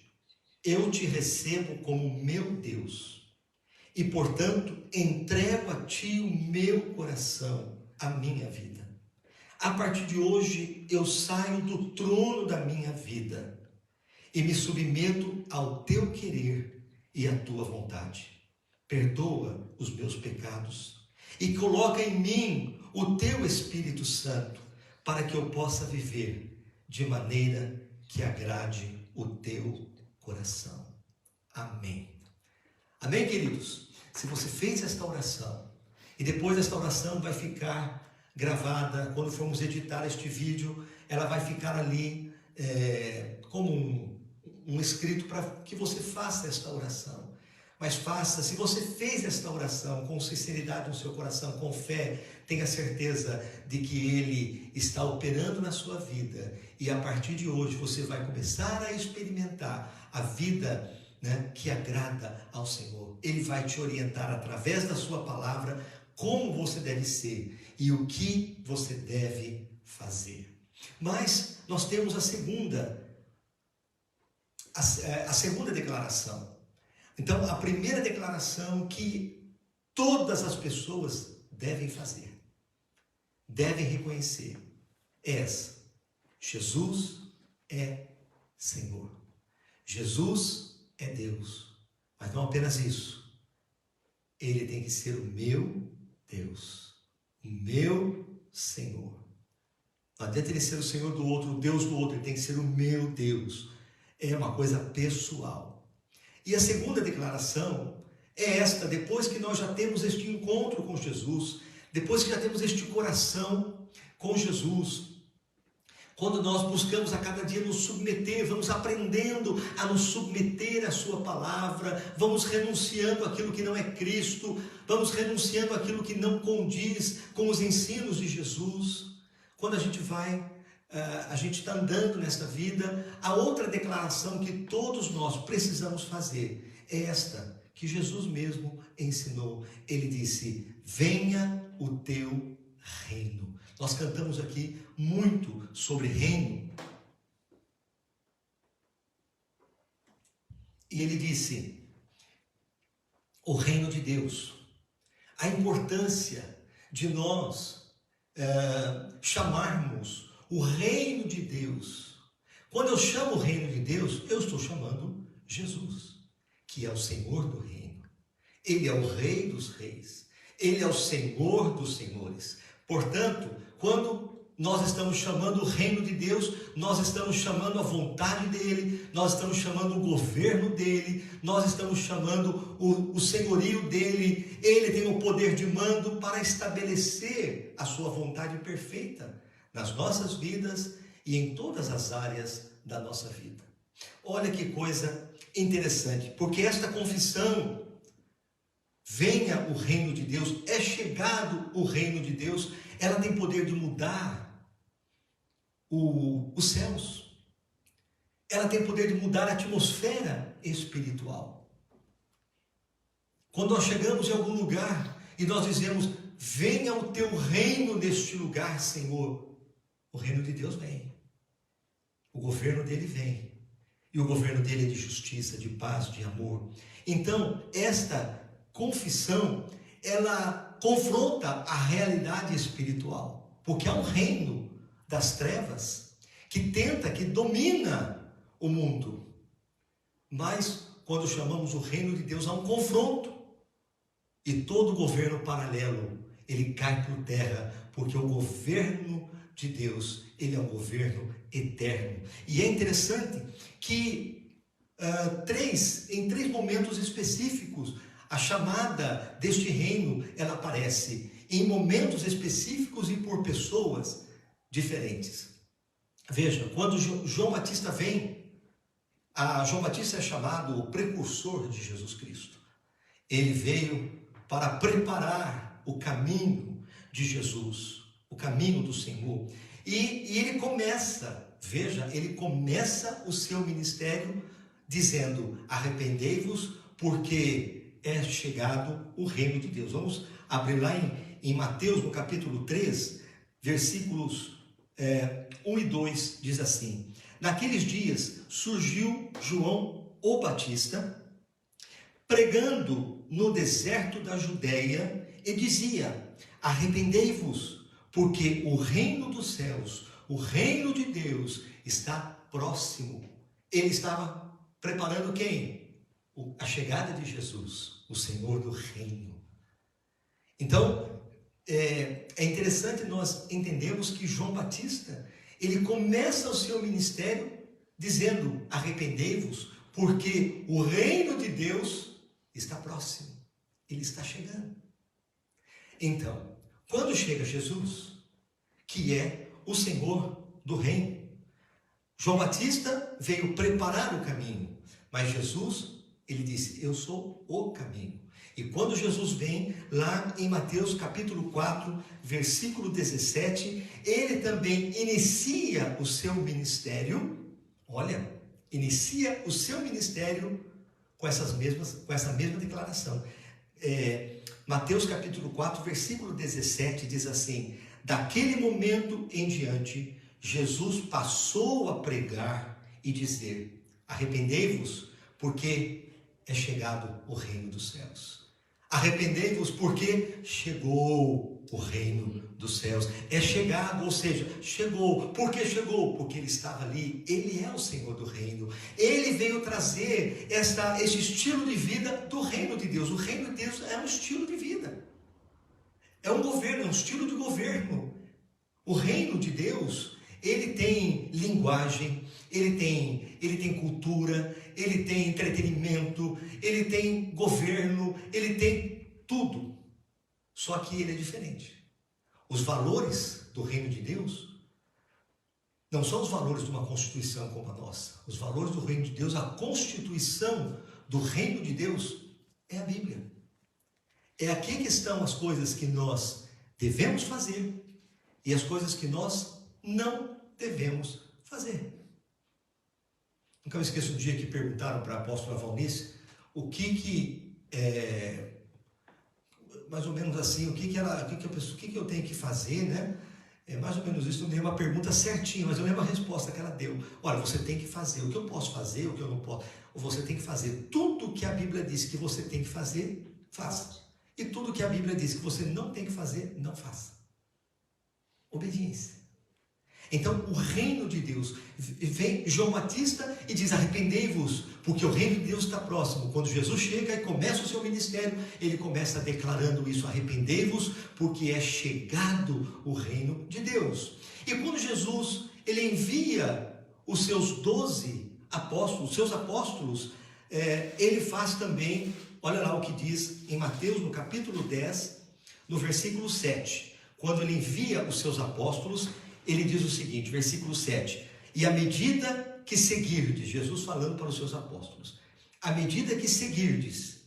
eu Te recebo como meu Deus e, portanto, entrego a Ti o meu coração, a minha vida. A partir de hoje, eu saio do trono da minha vida e me submeto ao Teu querer e à Tua vontade. Perdoa os meus pecados e coloca em mim o Teu Espírito Santo para que eu possa viver de maneira que agrade o Teu coração. Amém. Amém, queridos? Se você fez esta oração, E depois esta oração vai ficar gravada, quando formos editar este vídeo, ela vai ficar ali como um escrito para que você faça esta oração. Mas faça, se você fez esta oração com sinceridade no seu coração, com fé, tenha certeza de que Ele está operando na sua vida. E a partir de hoje você vai começar a experimentar a vida, né, que agrada ao Senhor. Ele vai te orientar através da sua palavra como você deve ser e o que você deve fazer. Mas nós temos a segunda declaração. Então, a primeira declaração que todas as pessoas devem fazer, devem reconhecer, é essa: Jesus é Senhor. Jesus é Deus. Mas não apenas isso. Ele tem que ser o meu Deus, o meu Senhor. Não adianta ele ser o Senhor do outro, o Deus do outro, ele tem que ser o meu Deus. É uma coisa pessoal. E a segunda declaração é esta: depois que nós já temos este encontro com Jesus, depois que já temos este coração com Jesus, quando nós buscamos a cada dia nos submeter, vamos aprendendo a nos submeter à sua palavra, vamos renunciando àquilo que não é Cristo, vamos renunciando àquilo que não condiz com os ensinos de Jesus. Quando a gente está andando nesta vida, a outra declaração que todos nós precisamos fazer é esta, que Jesus mesmo ensinou. Ele disse: venha o teu reino. Nós cantamos aqui muito sobre reino. E ele disse: o reino de Deus. A importância de nós chamarmos o reino de Deus. Quando eu chamo o reino de Deus, eu estou chamando Jesus, que é o Senhor do reino. Ele é o Rei dos reis. Ele é o Senhor dos senhores. Portanto, quando nós estamos chamando o reino de Deus, nós estamos chamando a vontade dele, nós estamos chamando o governo dele, nós estamos chamando o senhorio dele. Ele tem o poder de mando para estabelecer a sua vontade perfeita nas nossas vidas e em todas as áreas da nossa vida. Olha que coisa interessante, porque esta confissão, venha o reino de Deus, é chegado o reino de Deus, ela tem poder de mudar os céus. Ela tem poder de mudar a atmosfera espiritual. Quando nós chegamos em algum lugar e nós dizemos: venha o teu reino neste lugar, Senhor, o reino de Deus vem. O governo dele vem. E o governo dele é de justiça, de paz, de amor. Então, esta confissão, ela confronta a realidade espiritual, porque há um reino das trevas que domina o mundo. Mas quando chamamos o reino de Deus, há um confronto, e todo governo paralelo ele cai por terra, porque o governo de Deus, ele é um governo eterno. E é interessante que em três momentos específicos a chamada deste reino, ela aparece em momentos específicos e por pessoas diferentes. Veja, quando João Batista vem, João Batista é chamado o precursor de Jesus Cristo. Ele veio para preparar o caminho de Jesus, o caminho do Senhor. E ele começa o seu ministério dizendo: arrependei-vos, porque é chegado o reino de Deus. Vamos abrir lá em Mateus, no capítulo 3, versículos 1 e 2, diz assim: naqueles dias surgiu João o Batista, pregando no deserto da Judéia, e dizia: arrependei-vos, porque o reino dos céus, o reino de Deus está próximo. Ele estava preparando quem? A chegada de Jesus, o Senhor do reino. Então, é interessante nós entendermos que João Batista, ele começa o seu ministério dizendo: arrependei-vos, porque o reino de Deus está próximo, ele está chegando. Então, quando chega Jesus, que é o Senhor do reino, João Batista veio preparar o caminho, mas Jesus, ele disse, eu sou o caminho. E quando Jesus vem, lá em Mateus capítulo 4, versículo 17, ele também inicia o seu ministério, olha, inicia o seu ministério com essa mesma declaração. Mateus capítulo 4, versículo 17 diz assim, daquele momento em diante, Jesus passou a pregar e dizer, arrependei-vos, porque é chegado o reino dos céus. Arrependei-vos, porque chegou o reino dos céus. É chegado, ou seja, chegou. Por que chegou? Porque ele estava ali. Ele é o Senhor do reino. Ele veio trazer esse estilo de vida do reino de Deus. O reino de Deus é um estilo de vida. É um governo, é um estilo de governo. O reino de Deus, ele tem linguagem, ele tem cultura, ele tem entretenimento, ele tem governo, ele tem tudo. Só que ele é diferente. Os valores do reino de Deus não são os valores de uma constituição como a nossa. Os valores do reino de Deus, a constituição do reino de Deus é a Bíblia. É aqui que estão as coisas que nós devemos fazer e as coisas que nós não devemos fazer. Nunca me esqueço um dia que perguntaram para a apóstola Valnice o que mais ou menos assim, o que eu tenho que fazer, né? É mais ou menos isso, não lembro a pergunta certinha, mas eu lembro a resposta que ela deu. Olha, você tem que fazer o que eu posso fazer, o que eu não posso. Você tem que fazer tudo que a Bíblia diz que você tem que fazer, faça. E tudo que a Bíblia diz que você não tem que fazer, não faça. Obediência. Então, o reino de Deus, vem João Batista e diz, arrependei-vos, porque o reino de Deus está próximo. Quando Jesus chega e começa o seu ministério, ele começa declarando isso, arrependei-vos, porque é chegado o reino de Deus. E quando Jesus, ele envia os seus 12 apóstolos, os seus apóstolos, ele faz também, olha lá o que diz em Mateus, no capítulo 10, no versículo 7. Quando ele envia os seus apóstolos, ele diz o seguinte, versículo 7, e à medida que seguirdes, Jesus falando para os seus apóstolos, à medida que seguirdes,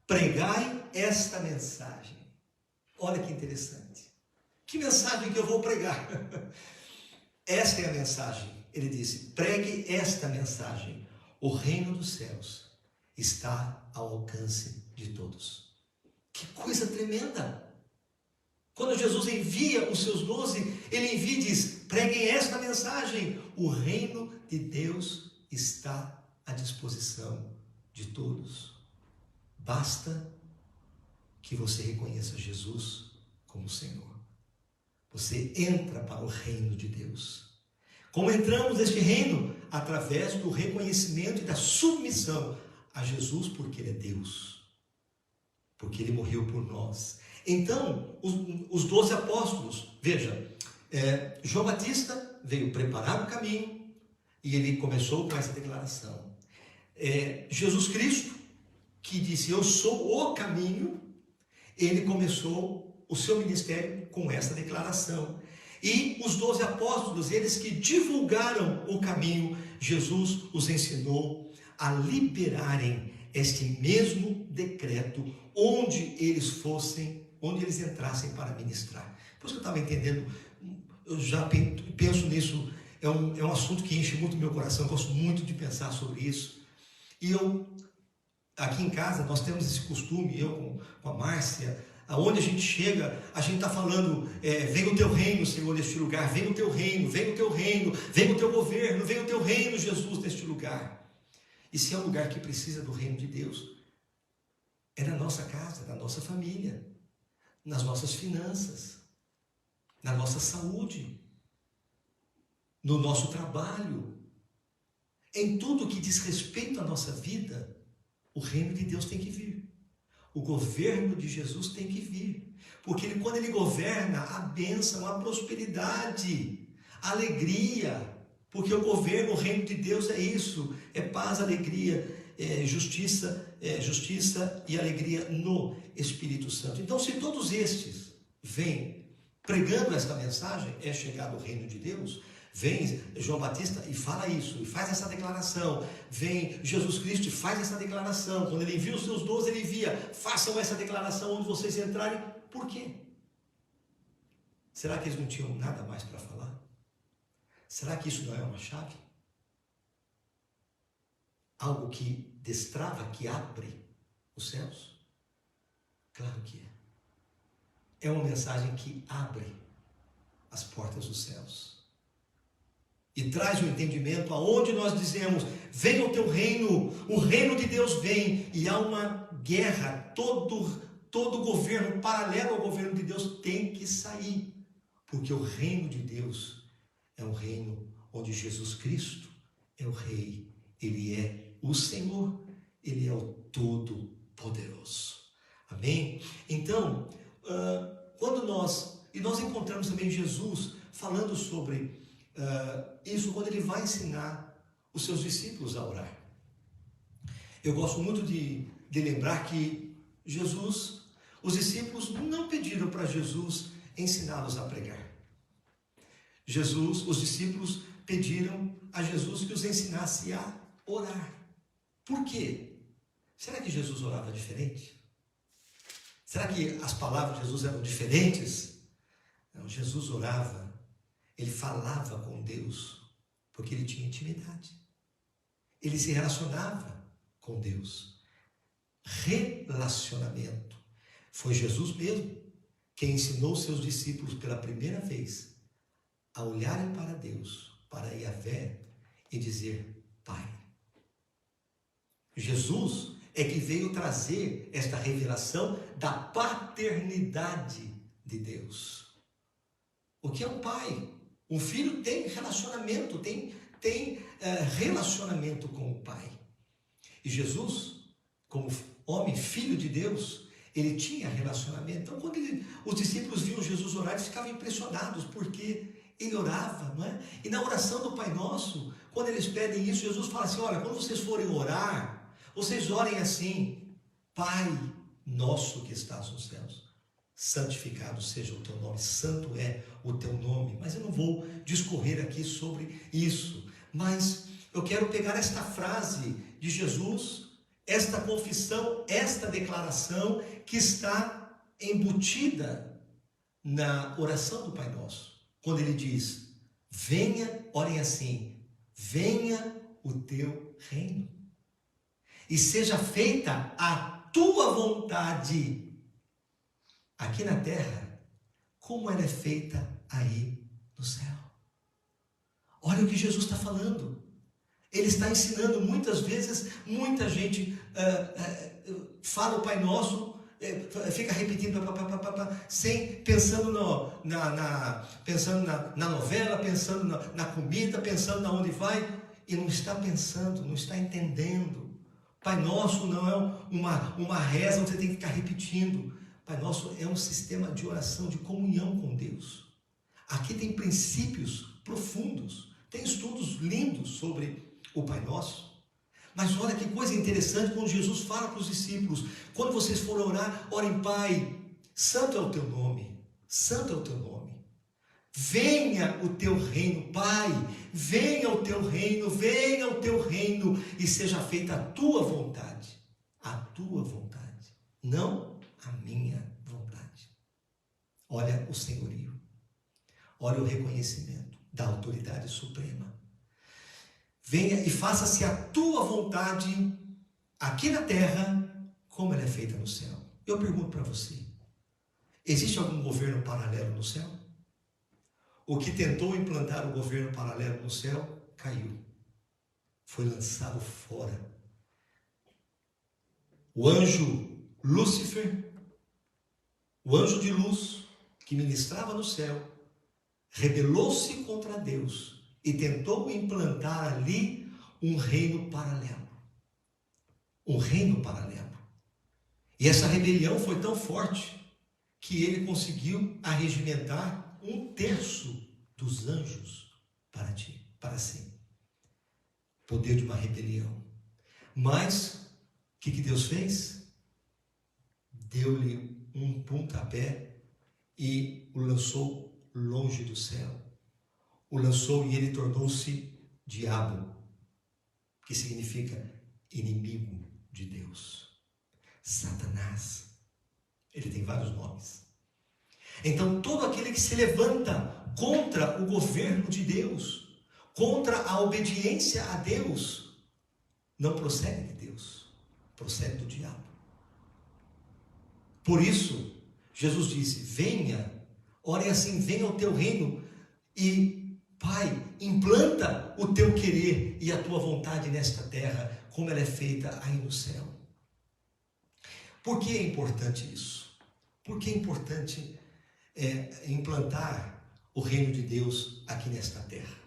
pregai esta mensagem. Olha que interessante. Que mensagem que eu vou pregar? Esta é a mensagem. Ele disse, pregue esta mensagem. O reino dos céus está ao alcance de todos. Que coisa tremenda! Quando Jesus envia os seus 12, ele envia e diz, preguem esta mensagem, o reino de Deus está à disposição de todos. Basta que você reconheça Jesus como Senhor. Você entra para o reino de Deus. Como entramos neste reino? Através do reconhecimento e da submissão a Jesus, porque Ele é Deus. Porque Ele morreu por nós. Então, os 12 apóstolos, veja, João Batista veio preparar o caminho e ele começou com essa declaração. Jesus Cristo, que disse, eu sou o caminho, ele começou o seu ministério com essa declaração. E os 12 apóstolos, eles que divulgaram o caminho, Jesus os ensinou a liberarem este mesmo decreto onde eles entrassem para ministrar. Por isso que eu estava entendendo, eu já penso nisso, é um assunto que enche muito meu coração, eu gosto muito de pensar sobre isso. E aqui em casa, nós temos esse costume, eu com a Márcia, aonde a gente chega, a gente está falando, vem o teu reino, Senhor, neste lugar, vem o teu reino, vem o teu reino, vem o teu governo, vem o teu reino, Jesus, neste lugar. E se é um lugar que precisa do reino de Deus, é na nossa casa, na nossa família, nas nossas finanças, na nossa saúde, no nosso trabalho, em tudo que diz respeito à nossa vida, o reino de Deus tem que vir. O governo de Jesus tem que vir. Porque quando ele governa, a bênção, a prosperidade, a alegria. Porque o governo, o reino de Deus é isso. É paz, alegria, justiça justiça e alegria no Espírito Santo. Então, se todos estes vêm pregando esta mensagem, é chegado o reino de Deus, vem João Batista e fala isso, e faz essa declaração, vem Jesus Cristo e faz essa declaração, quando ele envia os seus 12, ele envia, façam essa declaração onde vocês entrarem. Por quê? Será que eles não tinham nada mais para falar? Será que isso não é uma chave? Algo que destrava, que abre os céus? Claro que é. É uma mensagem que abre as portas dos céus. E traz o entendimento aonde nós dizemos, venha o teu reino, o reino de Deus vem. E há uma guerra, todo governo paralelo ao governo de Deus tem que sair. Porque o reino de Deus é um reino onde Jesus Cristo é o Rei, Ele é o Senhor, Ele é o Todo-Poderoso. Amém? Então, quando nós encontramos também Jesus falando sobre isso, quando Ele vai ensinar os seus discípulos a orar. Eu gosto muito de lembrar que os discípulos não pediram para Jesus ensiná-los a pregar. Os discípulos pediram a Jesus que os ensinasse a orar. Por quê? Será que Jesus orava diferente? Será que as palavras de Jesus eram diferentes? Não, Jesus orava, ele falava com Deus, porque ele tinha intimidade. Ele se relacionava com Deus. Relacionamento. Foi Jesus mesmo quem ensinou seus discípulos pela primeira vez a olharem para Deus, para Yahvé, e dizer Pai. Jesus é que veio trazer esta revelação da paternidade de Deus. O que é um pai? Um filho tem relacionamento, tem relacionamento com o pai. E Jesus, como homem, filho de Deus, ele tinha relacionamento. Então, quando os discípulos viam Jesus orar, eles ficavam impressionados, porque ele orava, não é? E na oração do Pai Nosso, quando eles pedem isso, Jesus fala assim, olha, quando vocês forem orar, vocês orem assim, Pai Nosso que estás nos céus, santificado seja o teu nome, santo é o teu nome. Mas eu não vou discorrer aqui sobre isso, mas eu quero pegar esta frase de Jesus, esta confissão, esta declaração que está embutida na oração do Pai Nosso. Quando ele diz, venha, orem assim, venha o teu reino. E seja feita a tua vontade, aqui na terra, como ela é feita aí no céu. Olha o que Jesus está falando. Ele está ensinando, muitas vezes, muita gente fala o Pai Nosso, fica repetindo, pensando na novela, pensando na comida, pensando na onde vai, e não está pensando, não está entendendo. Pai Nosso não é uma reza onde você tem que ficar repetindo. Pai Nosso é um sistema de oração, de comunhão com Deus. Aqui tem princípios profundos, tem estudos lindos sobre o Pai Nosso. Mas olha que coisa interessante quando Jesus fala para os discípulos, quando vocês forem orar, orem Pai, santo é o teu nome, santo é o teu nome. Venha o teu reino, Pai, venha o teu reino e seja feita a tua vontade, não a minha vontade. Olha o senhorio, olha o reconhecimento da autoridade suprema. Venha e faça-se a tua vontade aqui na terra, como ela é feita no céu. Eu pergunto para você, existe algum governo paralelo no céu? O que tentou implantar o governo paralelo no céu, caiu. Foi lançado fora. O anjo Lúcifer, o anjo de luz, que ministrava no céu, rebelou-se contra Deus e tentou implantar ali um reino paralelo. Um reino paralelo. E essa rebelião foi tão forte que ele conseguiu arregimentar 1/3 dos anjos para si. Poder de uma rebelião. Mas que Deus fez? Deu-lhe um pontapé e o lançou longe do céu. O lançou e ele tornou-se diabo, que significa inimigo de Deus. Satanás. Ele tem vários nomes. Então, todo aquele que se levanta contra o governo de Deus, contra a obediência a Deus, não procede de Deus, procede do diabo. Por isso, Jesus disse: venha, ora é assim, venha ao teu reino e, Pai, implanta o teu querer e a tua vontade nesta terra, como ela é feita aí no céu. Por que é importante isso? Por que é importante implantar o reino de Deus aqui nesta terra?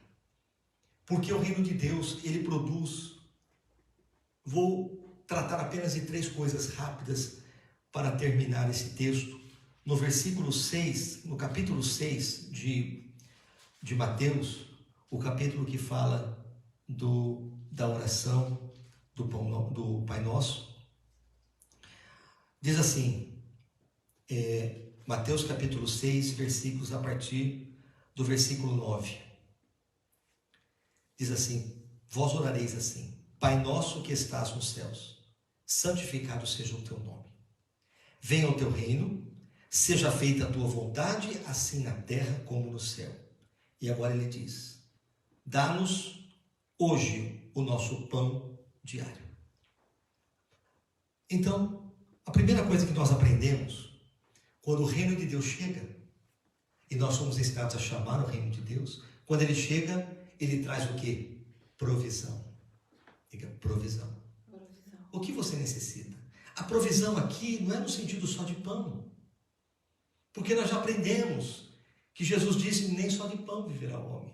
Porque o reino de Deus, ele produz. Vou tratar apenas de 3 coisas rápidas para terminar esse texto. No versículo 6, no capítulo 6 de Mateus, o capítulo que fala da oração do Pai Nosso, diz assim, Mateus capítulo 6, versículos a partir do versículo 9. Diz assim: vós orareis assim: Pai nosso que estás nos céus, santificado seja o teu nome. Venha o teu reino, seja feita a tua vontade, assim na terra como no céu. E agora ele diz: dá-nos hoje o nosso pão diário. Então, a primeira coisa que nós aprendemos, quando o reino de Deus chega, e nós somos ensinados a chamar o reino de Deus, quando ele chega, ele traz o quê? Provisão. Diga, provisão. O que você necessita? A provisão aqui não é no sentido só de pão, porque nós já aprendemos que Jesus disse: nem só de pão viverá o homem,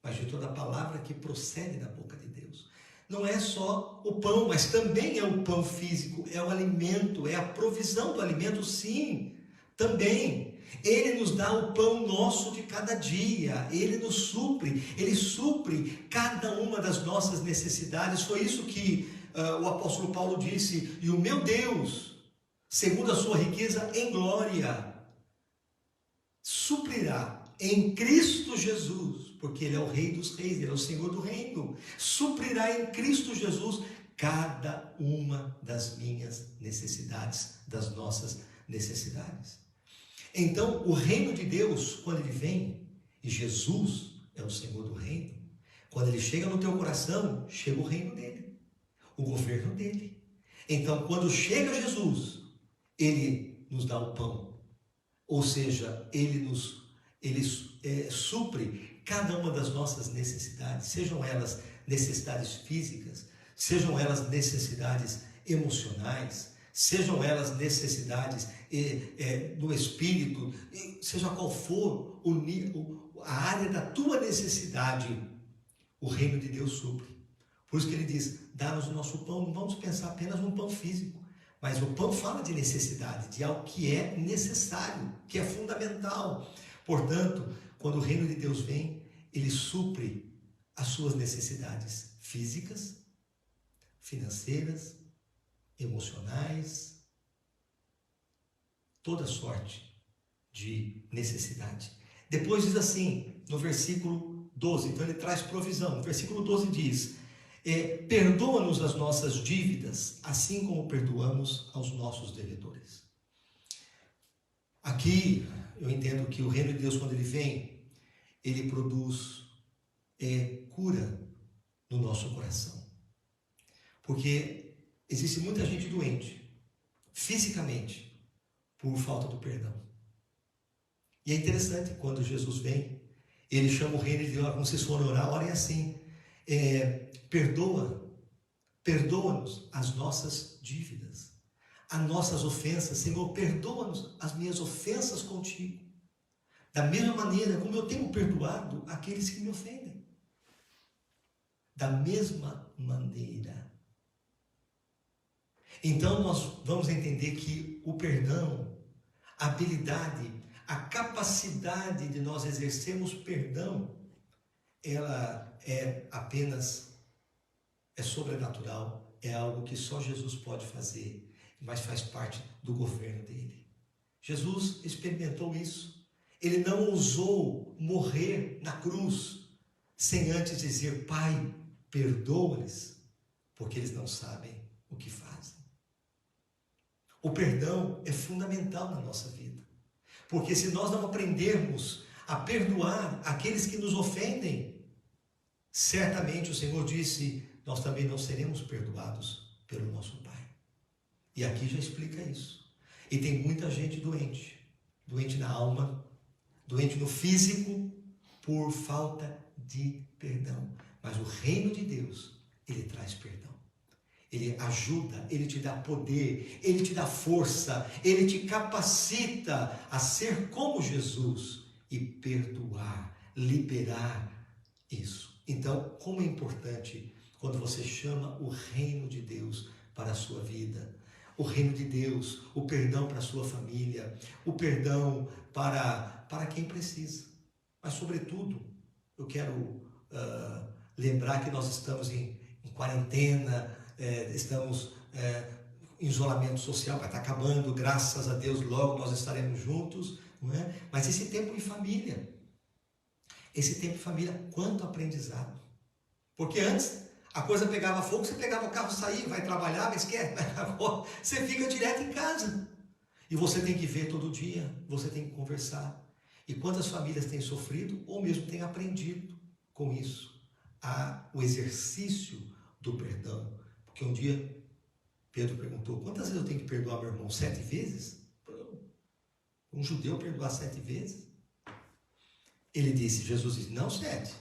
mas de toda a palavra que procede da boca de Deus. Não é só o pão, mas também é o pão físico, é o alimento, é a provisão do alimento, sim, também. Ele nos dá o pão nosso de cada dia, ele nos supre, ele supre cada uma das nossas necessidades. Foi isso que o apóstolo Paulo disse: e o meu Deus, segundo a sua riqueza em glória, suprirá em Cristo Jesus, porque ele é o Rei dos Reis, ele é o Senhor do reino, suprirá em Cristo Jesus cada uma das minhas necessidades, das nossas necessidades. Então, o reino de Deus, quando ele vem, e Jesus é o Senhor do reino, quando ele chega no teu coração, chega o reino dele, o governo dele. Então, quando chega Jesus, ele nos dá o pão, ou seja, ele supre cada uma das nossas necessidades, sejam elas necessidades físicas, sejam elas necessidades emocionais, sejam elas necessidades do espírito, seja qual for a área da tua necessidade, o reino de Deus supre. Por isso que ele diz: dá-nos o nosso pão. Não vamos pensar apenas no pão físico, mas o pão fala de necessidade, de algo que é necessário, que é fundamental. Portanto, quando o reino de Deus vem, ele supre as suas necessidades físicas, financeiras, emocionais, toda sorte de necessidade. Depois diz assim, no versículo 12, então ele traz provisão. No versículo 12 diz: perdoa-nos as nossas dívidas, assim como perdoamos aos nossos devedores. Aqui eu entendo que o reino de Deus, quando ele vem, ele produz cura no nosso coração. Porque existe muita gente doente, fisicamente, por falta do perdão. E é interessante, quando Jesus vem, ele chama o reino de Deus, como vocês forem orar, orem assim: perdoa-nos as nossas dívidas, as nossas ofensas. Senhor, perdoa-nos as minhas ofensas contigo, da mesma maneira como eu tenho perdoado aqueles que me ofendem. Da mesma maneira. Então nós vamos entender que o perdão, a habilidade, a capacidade de nós exercermos perdão, ela é sobrenatural, é algo que só Jesus pode fazer, mas faz parte do governo dele. Jesus experimentou isso. Ele não ousou morrer na cruz sem antes dizer: Pai, perdoa-lhes, porque eles não sabem o que fazem. O perdão é fundamental na nossa vida, porque se nós não aprendermos a perdoar aqueles que nos ofendem, certamente o Senhor disse: nós também não seremos perdoados pelo nosso Pai. E aqui já explica isso. E tem muita gente doente, doente na alma, doente no físico, por falta de perdão. Mas o reino de Deus, ele traz perdão. Ele ajuda, ele te dá poder, ele te dá força, ele te capacita a ser como Jesus e perdoar, liberar isso. Então, como é importante quando você chama o reino de Deus para a sua vida, o reino de Deus, o perdão para a sua família, o perdão para quem precisa. Mas, sobretudo, eu quero lembrar que nós estamos em quarentena, estamos em isolamento social, vai estar acabando, graças a Deus, logo nós estaremos juntos, não é? Mas esse tempo em família, quanto aprendizado. Porque antes a coisa pegava fogo, você pegava o carro, saía, vai trabalhar, mas quer, agora você fica direto em casa. E você tem que ver todo dia, você tem que conversar. E quantas famílias têm sofrido ou mesmo têm aprendido com isso, o exercício do perdão. Porque um dia Pedro perguntou: quantas vezes eu tenho que perdoar meu irmão? 7 vezes? Um judeu perdoar 7 vezes? Ele disse, Jesus disse, não 7,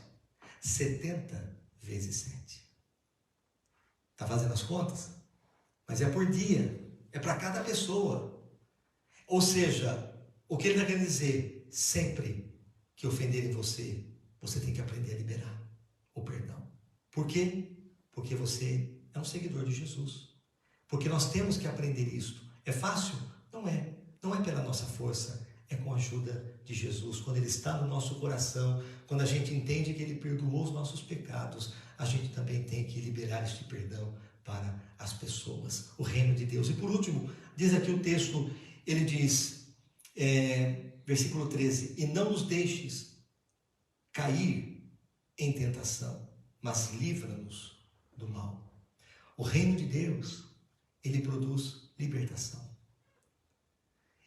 70 vezes 7. Está fazendo as contas? Mas é por dia, é para cada pessoa. Ou seja, o que ele está querendo dizer? Sempre que ofenderem você, você tem que aprender a liberar o perdão. Por quê? Porque você é um seguidor de Jesus. Porque nós temos que aprender isto. É fácil? Não é. Não é pela nossa força. É com a ajuda de Jesus. Quando Ele está no nosso coração, quando a gente entende que Ele perdoou os nossos pecados, a gente também tem que liberar este perdão para as pessoas. O reino de Deus. E por último, diz aqui o texto, ele diz, versículo 13, e não nos deixes cair em tentação, mas livra-nos do mal. O reino de Deus, ele produz libertação.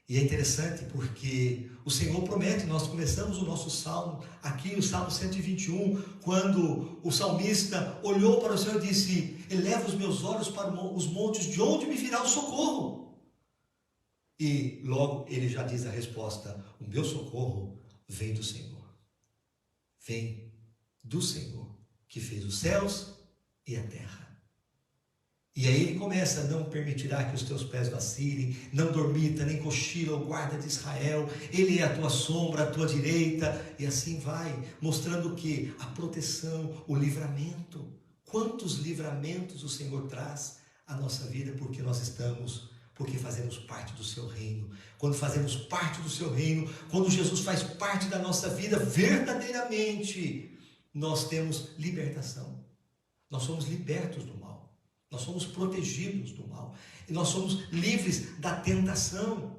E é interessante porque o Senhor promete, nós começamos o nosso salmo, aqui o Salmo 121, quando o salmista olhou para o Senhor e disse, eleva os meus olhos para os montes, de onde me virá o socorro? E logo ele já diz a resposta, o meu socorro vem do Senhor. Vem do Senhor, que fez os céus e a terra. E aí ele começa, não permitirá que os teus pés vacilem, não dormita, nem cochila o guarda de Israel, ele é a tua sombra, a tua direita, e assim vai, mostrando que a proteção, o livramento, quantos livramentos o Senhor traz à nossa vida, porque fazemos parte do seu reino. Quando fazemos parte do seu reino, quando Jesus faz parte da nossa vida, verdadeiramente, nós temos libertação, nós somos libertos do mal. Nós somos protegidos do mal. E nós somos livres da tentação.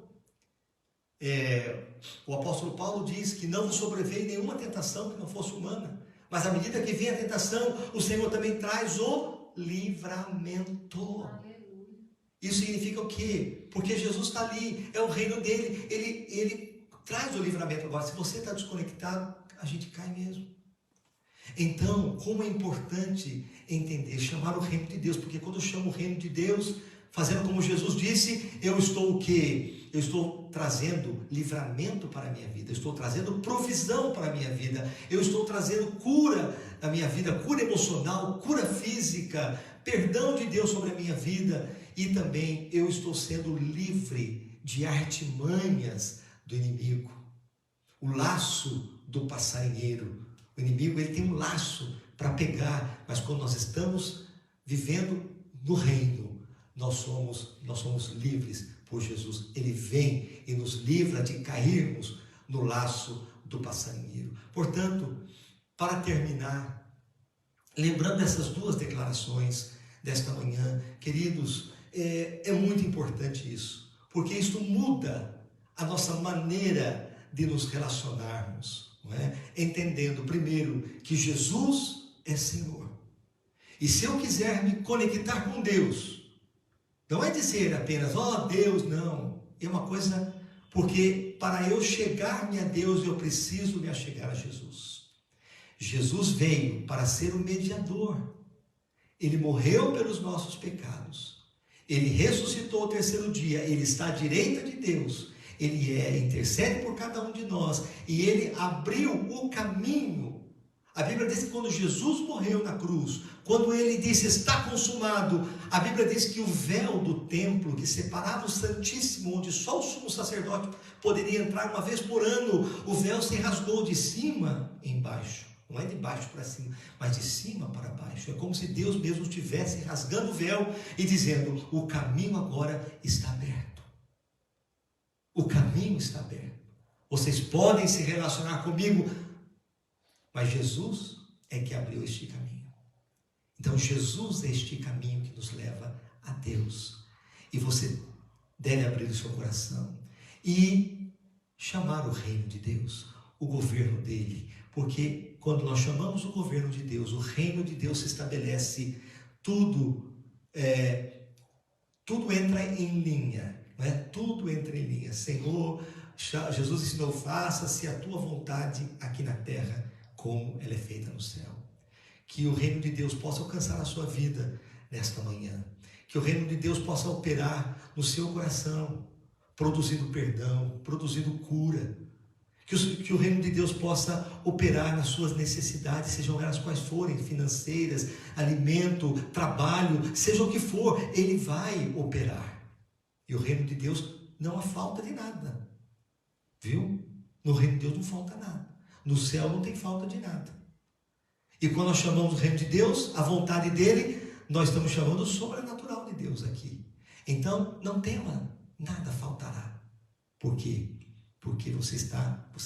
O apóstolo Paulo diz que não vos sobreveio nenhuma tentação que não fosse humana. Mas à medida que vem a tentação, o Senhor também traz o livramento. Aleluia. Isso significa o quê? Porque Jesus está ali, é o reino dele. Ele traz o livramento. Agora, se você está desconectado, a gente cai mesmo. Então, como é importante entender, chamar o reino de Deus, porque quando eu chamo o reino de Deus, fazendo como Jesus disse, eu estou o quê? Eu estou trazendo livramento para a minha vida, eu estou trazendo provisão para a minha vida, eu estou trazendo cura na minha vida, cura emocional, cura física, perdão de Deus sobre a minha vida, e também eu estou sendo livre de artimanhas do inimigo, o laço do passarinheiro. O inimigo ele tem um laço para pegar, mas quando nós estamos vivendo no reino, nós somos livres por Jesus. Ele vem e nos livra de cairmos no laço do passarinheiro. Portanto, para terminar, lembrando dessas duas declarações, desta manhã. Queridos, é muito importante isso, porque isso muda a nossa maneira de nos relacionarmos, não é? Entendendo, primeiro, que Jesus é Senhor. E se eu quiser me conectar com Deus, não é dizer apenas, ó Deus, não. É uma coisa, porque para eu chegar-me a Deus, eu preciso me achegar a Jesus. Jesus veio para ser o mediador. Ele morreu pelos nossos pecados. Ele ressuscitou ao terceiro dia. Ele está à direita de Deus. Ele intercede por cada um de nós. E ele abriu o caminho. A Bíblia diz que quando Jesus morreu na cruz, quando ele disse está consumado, a Bíblia diz que o véu do templo que separava o Santíssimo, onde só o sumo sacerdote poderia entrar uma vez por ano, o véu se rasgou de cima embaixo. Não é de baixo para cima, mas de cima para baixo. É como se Deus mesmo estivesse rasgando o véu e dizendo, o caminho agora está aberto. O caminho está aberto. Vocês podem se relacionar comigo, mas Jesus é que abriu este caminho. Então Jesus é este caminho que nos leva a Deus. E você deve abrir o seu coração e chamar o reino de Deus, o governo dele. Porque quando nós chamamos o governo de Deus, o reino de Deus se estabelece, tudo entra em linha, não é? Tudo entra em linha. Senhor, Jesus ensinou, faça-se a tua vontade aqui na terra, como ela é feita no céu. Que o reino de Deus possa alcançar a sua vida nesta manhã. Que o reino de Deus possa operar no seu coração, produzindo perdão, produzindo cura. Que o reino de Deus possa operar nas suas necessidades, sejam elas quais forem, financeiras, alimento, trabalho, seja o que for, ele vai operar. E o reino de Deus não há falta de nada. Viu? No reino de Deus não falta nada. No céu não tem falta de nada. E quando nós chamamos o reino de Deus, a vontade dele, nós estamos chamando o sobrenatural de Deus aqui. Então, não tema, nada faltará. Por quê? Porque você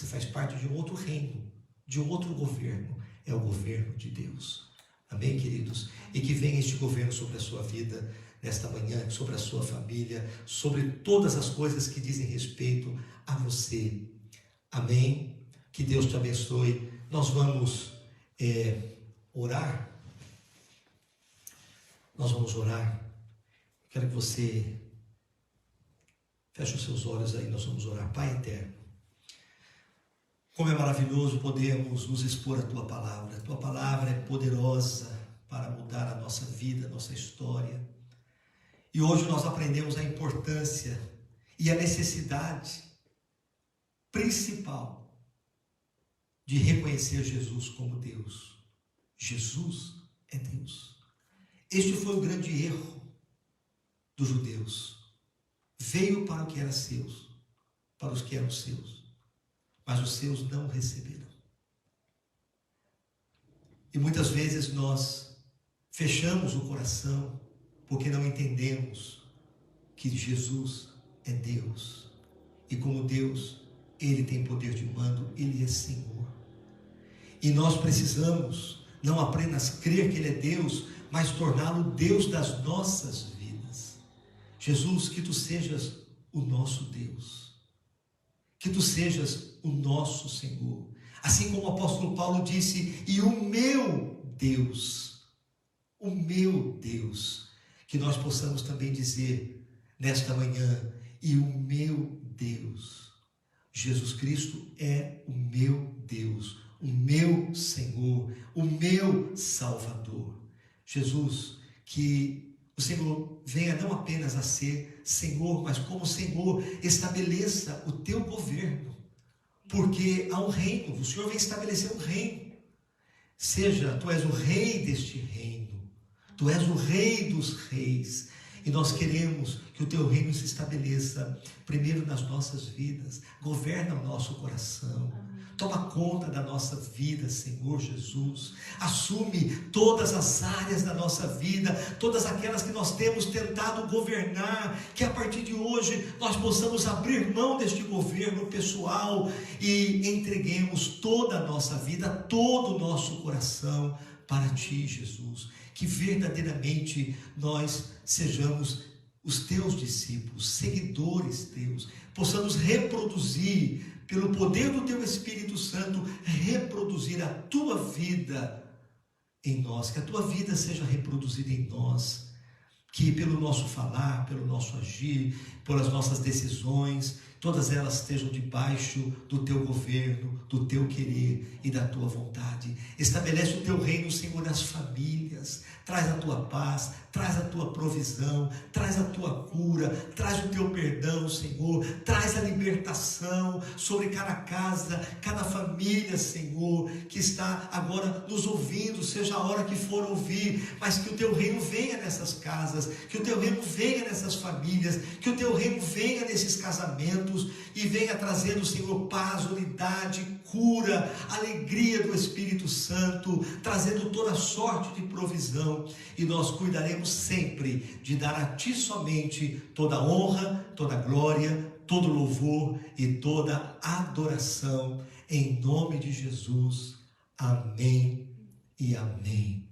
faz parte de um outro reino, de um outro governo. É o governo de Deus. Amém, queridos? E que venha este governo sobre a sua vida nesta manhã, sobre a sua família, sobre todas as coisas que dizem respeito a você. Amém? Que Deus te abençoe. Nós vamos orar. Nós vamos orar. Quero que você feche os seus olhos aí. Nós vamos orar. Pai eterno, como é maravilhoso podermos nos expor à tua palavra. A tua palavra é poderosa para mudar a nossa vida, a nossa história. E hoje nós aprendemos a importância e a necessidade principal de reconhecer Jesus como Deus. Jesus é Deus. Este foi o grande erro dos judeus. Veio para o que era seus, para os que eram seus, mas os seus não o receberam. E muitas vezes nós fechamos o coração porque não entendemos que Jesus é Deus. E como Deus, Ele tem poder de mando, Ele é Senhor. E nós precisamos não apenas crer que Ele é Deus, mas torná-lo Deus das nossas vidas. Jesus, que Tu sejas o nosso Deus. Que Tu sejas o nosso Senhor. Assim como o apóstolo Paulo disse, e o meu Deus, que nós possamos também dizer nesta manhã, e o meu Deus. Jesus Cristo é o meu Deus, o meu Senhor, o meu Salvador. Jesus, que o Senhor venha não apenas a ser Senhor, mas como Senhor estabeleça o teu governo, porque há um reino, o Senhor vem estabelecer um reino. Seja, tu és o rei deste reino, tu és o rei dos reis, e nós queremos que o teu reino se estabeleça primeiro nas nossas vidas, governa o nosso coração. Toma conta da nossa vida, Senhor Jesus. Assume todas as áreas da nossa vida, todas aquelas que nós temos tentado governar, que a partir de hoje nós possamos abrir mão deste governo pessoal e entreguemos toda a nossa vida, todo o nosso coração para ti, Jesus. Que verdadeiramente nós sejamos os teus discípulos, seguidores teus, possamos reproduzir, pelo poder do teu Espírito Santo, reproduzir a tua vida em nós, que a tua vida seja reproduzida em nós, que pelo nosso falar, pelo nosso agir, pelas nossas decisões, todas elas estejam debaixo do teu governo, do teu querer e da tua vontade. Estabelece o teu reino, Senhor, nas famílias. Traz a tua paz, traz a tua provisão, traz a tua cura, traz o teu perdão, Senhor. Traz a libertação sobre cada casa, cada família, Senhor, que está agora nos ouvindo, seja a hora que for ouvir, mas que o teu reino venha nessas casas, que o teu reino venha nessas famílias, que o teu reino venha nesses casamentos e venha trazendo, Senhor, paz, unidade, cura, alegria do Espírito Santo, trazendo toda sorte de provisão. E nós cuidaremos sempre de dar a ti somente toda honra, toda glória, todo louvor e toda adoração, em nome de Jesus. Amém e amém.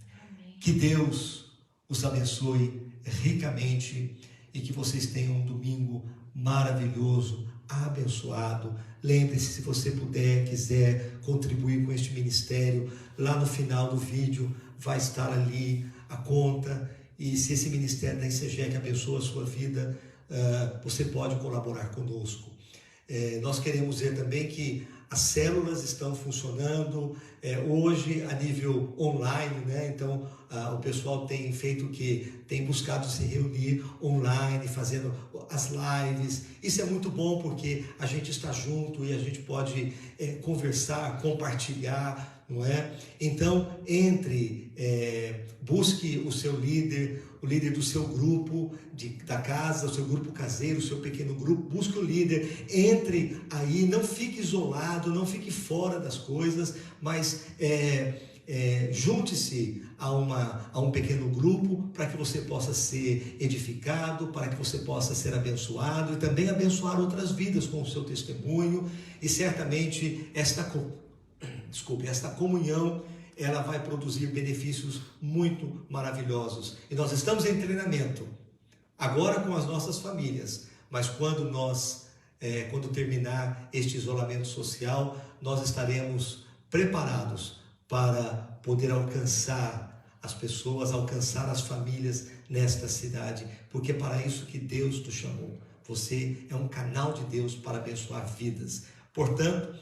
Que Deus os abençoe ricamente e que vocês tenham um domingo maravilhoso, abençoado. Lembre-se, se você puder, quiser contribuir com este ministério, lá no final do vídeo vai estar ali a conta, e se esse ministério da ICGEC abençoa a sua vida, você pode colaborar conosco. Nós queremos ver também que as células estão funcionando hoje a nível online, né? Então o pessoal tem feito o quê? Tem buscado se reunir online, fazendo as lives. Isso é muito bom porque a gente está junto e a gente pode conversar, compartilhar, não é? Então busque o seu líder, o líder do seu grupo da casa, o seu grupo caseiro, o seu pequeno grupo. Busque o líder, entre aí, não fique isolado, não fique fora das coisas, mas junte-se a um pequeno grupo para que você possa ser edificado, para que você possa ser abençoado e também abençoar outras vidas com o seu testemunho. E certamente esta comunhão, ela vai produzir benefícios muito maravilhosos. E nós estamos em treinamento, agora com as nossas famílias, mas quando terminar este isolamento social, nós estaremos preparados para poder alcançar as pessoas, alcançar as famílias nesta cidade, porque é para isso que Deus te chamou. Você é um canal de Deus para abençoar vidas. Portanto,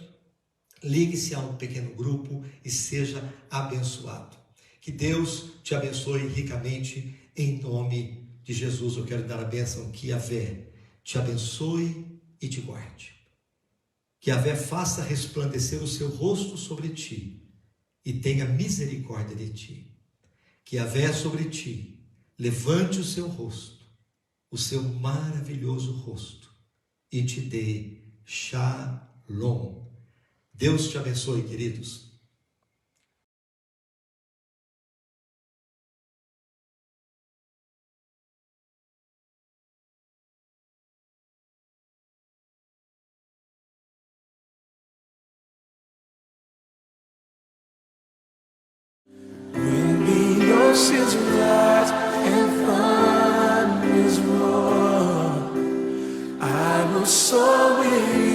ligue-se a um pequeno grupo e seja abençoado. Que Deus te abençoe ricamente, em nome de Jesus. Eu quero dar a bênção que Yahvé te abençoe e te guarde. Que Yahvé faça resplandecer o seu rosto sobre ti e tenha misericórdia de ti. Que Yahvé sobre ti levante o seu rosto, o seu maravilhoso rosto, e te dê Shalom. Deus te abençoe, queridos. When the oceans rise and thunders roar, I will soar with you.